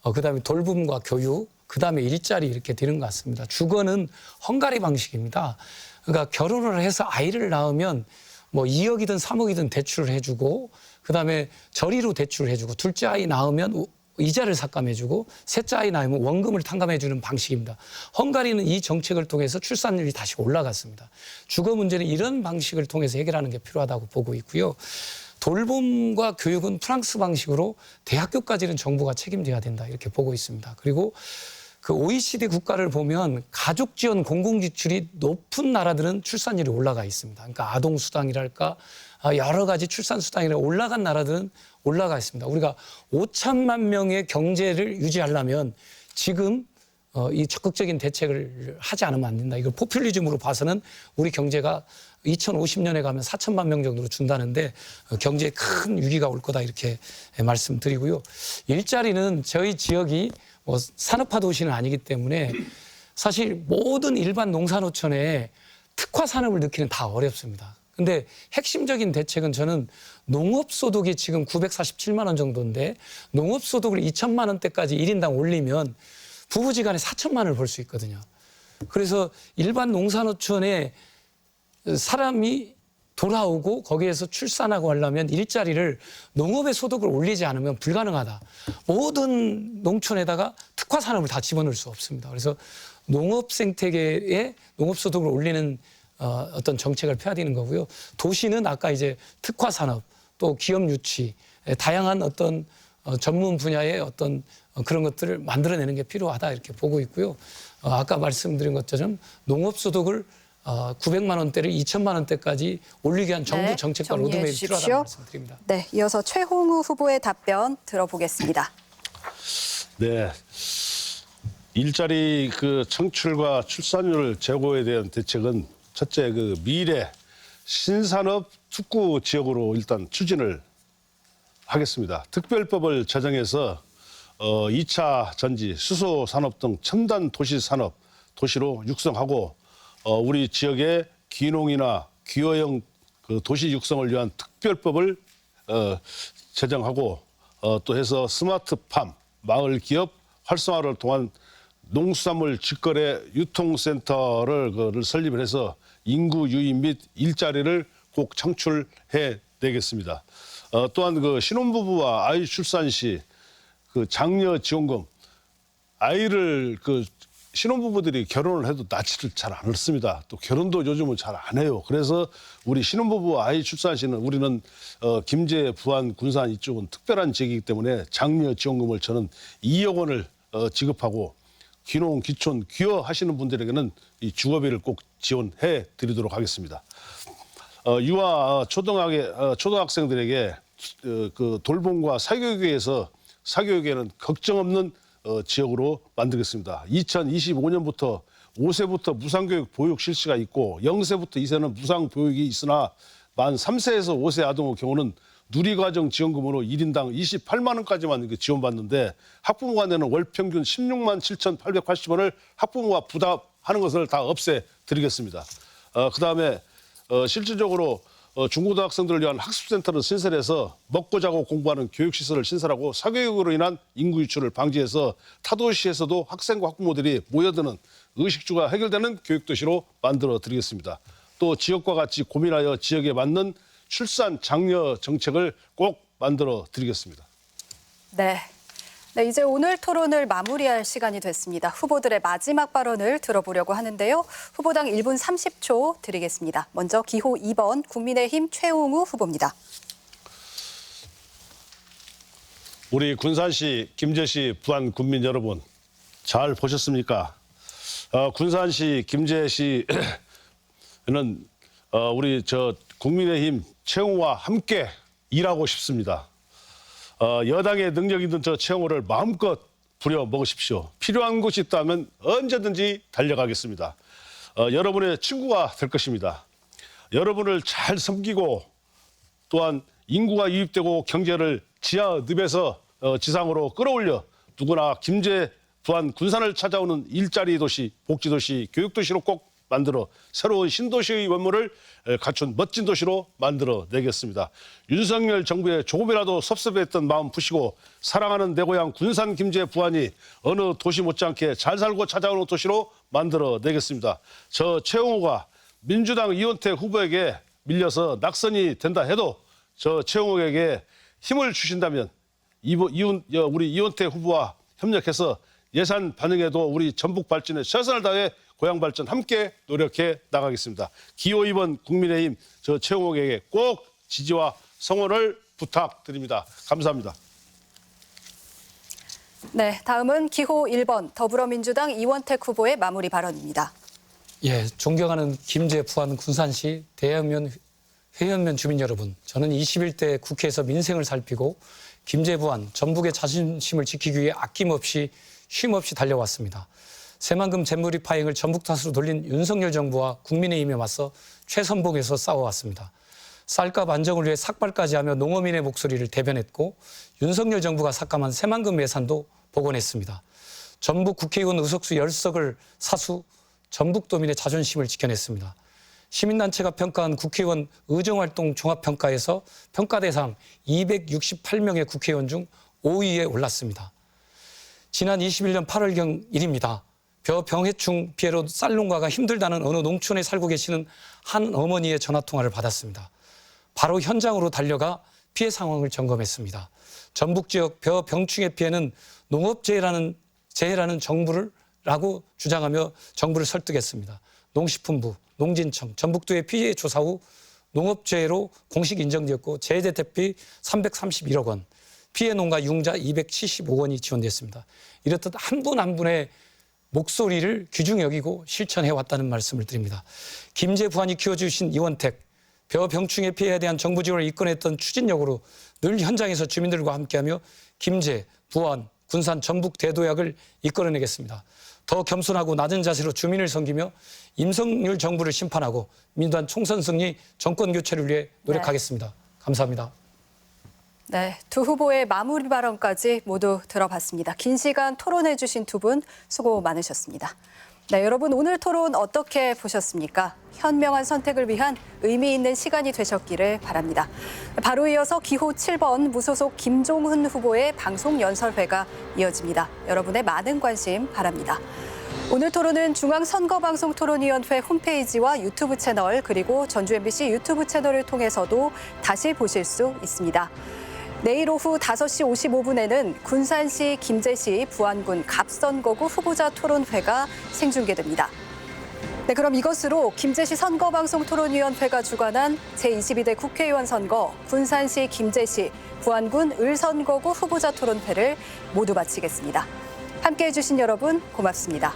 그다음에 돌봄과 교육, 그다음에 일자리 이렇게 되는 것 같습니다. 주거는 헝가리 방식입니다. 그러니까 결혼을 해서 아이를 낳으면 뭐 2억이든 3억이든 대출을 해주고 그다음에 저리로 대출을 해주고 둘째 아이 낳으면 이자를 삭감해주고 셋째 아이 낳으면 원금을 탕감해주는 방식입니다. 헝가리는 이 정책을 통해서 출산율이 다시 올라갔습니다. 주거 문제는 이런 방식을 통해서 해결하는 게 필요하다고 보고 있고요. 돌봄과 교육은 프랑스 방식으로 대학교까지는 정부가 책임져야 된다 이렇게 보고 있습니다. 그리고 그 OECD 국가를 보면 가족 지원 공공 지출이 높은 나라들은 출산율이 올라가 있습니다. 그러니까 아동 수당이랄까 여러 가지 출산 수당이라 올라간 나라들은 올라가 있습니다. 우리가 5천만 명의 경제를 유지하려면 지금 이 적극적인 대책을 하지 않으면 안 된다. 이걸 포퓰리즘으로 봐서는 우리 경제가 2050년에 가면 4천만 명 정도로 준다는데 경제에 큰 위기가 올 거다 이렇게 말씀드리고요. 일자리는 저희 지역이 뭐 산업화 도시는 아니기 때문에 사실 모든 일반 농산어촌에 특화 산업을 넣기는 다 어렵습니다. 근데 핵심적인 대책은 저는 농업소득이 지금 947만 원 정도인데 농업소득을 2천만 원대까지 1인당 올리면 부부지간에 4천만 원을 벌 수 있거든요. 그래서 일반 농산어촌에 사람이 돌아오고 거기에서 출산하고 하려면 일자리를 농업의 소득을 올리지 않으면 불가능하다. 모든 농촌에다가 특화 산업을 다 집어넣을 수 없습니다. 그래서 농업 생태계에 농업 소득을 올리는 어떤 정책을 펴야 되는 거고요. 도시는 아까 이제 특화 산업 또 기업 유치 다양한 어떤 전문 분야의 어떤 그런 것들을 만들어내는 게 필요하다 이렇게 보고 있고요. 아까 말씀드린 것처럼 농업 소득을 900만 원대를 2천만 원대까지 올리기 위한 정부 정책과 로드맵이 필요하다고 말씀드립니다. 네, 이어서 최홍우 후보의 답변 들어보겠습니다. 네, 일자리 그 창출과 출산율 제고에 대한 대책은 첫째 그 미래 신산업 특구 지역으로 일단 추진을 하겠습니다. 특별법을 제정해서 2차 전지, 수소 산업 등 첨단 도시 산업 도시로 육성하고 우리 지역의 귀농이나 귀어형 그 도시 육성을 위한 특별법을 제정하고 또 해서 스마트팜, 마을 기업 활성화를 통한 농수산물 직거래 유통센터를 설립을 해서 인구 유입 및 일자리를 꼭 창출해 내겠습니다. 또한 그 신혼부부와 아이 출산 시 그 장려 지원금, 아이를 그 신혼부부들이 결혼을 해도 낳지를 잘 안 했습니다. 또 결혼도 요즘은 잘 안 해요. 그래서 우리 신혼부부와 아이 출산 시는 우리는 김제, 부안, 군산 이쪽은 특별한 지역이기 때문에 장려 지원금을 저는 2억 원을 지급하고 귀농, 귀촌, 귀화하시는 분들에게는 이 주거비를 꼭 지원해 드리도록 하겠습니다. 유아 초등학생들에게 그 돌봄과 사교육에는 걱정 없는 지역으로 만들겠습니다. 2025년부터 5세부터 무상교육 보육 실시가 있고 0세부터 2세는 무상보육이 있으나 만 3세에서 5세 아동의 경우는 누리과정 지원금으로 1인당 28만 원까지만 지원받는데 학부모가 내는 월 평균 16만 7,880원을 학부모가 부담하는 것을 다 없애드리겠습니다. 그다음에 실질적으로 중고등학생들을 위한 학습센터를 신설해서 먹고 자고 공부하는 교육시설을 신설하고 사교육으로 인한 인구 유출을 방지해서 타도시에서도 학생과 학부모들이 모여드는 의식주가 해결되는 교육도시로 만들어드리겠습니다. 또 지역과 같이 고민하여 지역에 맞는 출산 장려 정책을 꼭 만들어드리겠습니다. 네. 네, 이제 오늘 토론을 마무리할 시간이 됐습니다. 후보들의 마지막 발언을 들어보려고 하는데요. 후보당 1분 30초 드리겠습니다. 먼저 기호 2번 국민의힘 최홍우 후보입니다. 우리 군산시, 김제시, 부안 군민 여러분 잘 보셨습니까? 군산시, 김제시는 우리 국민의힘 최홍우와 함께 일하고 싶습니다. 여당의 능력 있는 최홍우를 마음껏 부려 먹으십시오. 필요한 곳이 있다면 언제든지 달려가겠습니다. 여러분의 친구가 될 것입니다. 여러분을 잘 섬기고 또한 인구가 유입되고 경제를 지하늪에서 지상으로 끌어올려 누구나 김제, 부안, 군산을 찾아오는 일자리 도시, 복지 도시, 교육 도시로 꼭 만들어 새로운 신도시의 면모를 갖춘 멋진 도시로 만들어내겠습니다. 윤석열 정부의 조금이라도 섭섭했던 마음 푸시고 사랑하는 내 고향 군산 김제 부안이 어느 도시 못지않게 잘 살고 찾아오는 도시로 만들어내겠습니다. 저 최용호가 민주당 이원택 후보에게 밀려서 낙선이 된다 해도 저 최용호에게 힘을 주신다면 우리 이원택 후보와 협력해서 예산 반영에도 우리 전북 발전에 최선을 다해 고향 발전 함께 노력해 나가겠습니다. 기호 2번 국민의힘 저 최용호에게 꼭 지지와 성원을 부탁드립니다. 감사합니다. 네, 다음은 기호 1번 더불어민주당 이원택 후보의 마무리 발언입니다. 예, 존경하는 김제 부안 군산시 대양면 회원면 주민 여러분, 저는 21대 국회에서 민생을 살피고 김제 부안 전북의 자존심을 지키기 위해 아낌없이 쉼없이 달려왔습니다. 새만금 잼물이 파행을 전북 탓으로 돌린 윤석열 정부와 국민의힘에 맞서 최선봉에서 싸워왔습니다. 쌀값 안정을 위해 삭발까지 하며 농어민의 목소리를 대변했고 윤석열 정부가 삭감한 새만금 예산도 복원했습니다. 전북 국회의원 의석수 10석을 사수 전북도민의 자존심을 지켜냈습니다. 시민단체가 평가한 국회의원 의정활동 종합평가에서 평가 대상 268명의 국회의원 중 5위에 올랐습니다. 지난 21년 8월경 일입니다. 병해충 피해로 쌀 농가가 힘들다는 어느 농촌에 살고 계시는 한 어머니의 전화통화를 받았습니다. 바로 현장으로 달려가 피해 상황을 점검했습니다. 전북 지역 병충해 피해는 농업재해라는 정부라고 주장하며 정부를 설득했습니다. 농식품부, 농진청, 전북도의 피해 조사 후 농업재해로 공식 인정되었고 재해 대비 331억 원, 피해 농가 융자 275원이 지원됐습니다. 이렇듯 한 분 한 분의 목소리를 귀중히 여기고 실천해왔다는 말씀을 드립니다. 김제 부안이 키워주신 이원택, 병충해 피해에 대한 정부 지원을 이끌어냈던 추진력으로 늘 현장에서 주민들과 함께하며 김제, 부안, 군산, 전북 대도약을 이끌어내겠습니다. 더 겸손하고 낮은 자세로 주민을 섬기며 임성률 정부를 심판하고 민주당 총선 승리, 정권 교체를 위해 노력하겠습니다. 감사합니다. 네, 두 후보의 마무리 발언까지 모두 들어봤습니다. 긴 시간 토론해 주신 두 분 수고 많으셨습니다. 네, 여러분 오늘 토론 어떻게 보셨습니까? 현명한 선택을 위한 의미 있는 시간이 되셨기를 바랍니다. 바로 이어서 기호 7번 무소속 김종훈 후보의 방송 연설회가 이어집니다. 여러분의 많은 관심 바랍니다. 오늘 토론은 중앙선거방송토론위원회 홈페이지와 유튜브 채널 그리고 전주 MBC 유튜브 채널을 통해서도 다시 보실 수 있습니다. 내일 오후 5시 55분에는 군산시, 김제시, 부안군 갑선거구 후보자 토론회가 생중계됩니다. 네, 그럼 이것으로 김제시 선거방송토론위원회가 주관한 제22대 국회의원 선거, 군산시, 김제시, 부안군 을선거구 후보자 토론회를 모두 마치겠습니다. 함께해 주신 여러분 고맙습니다.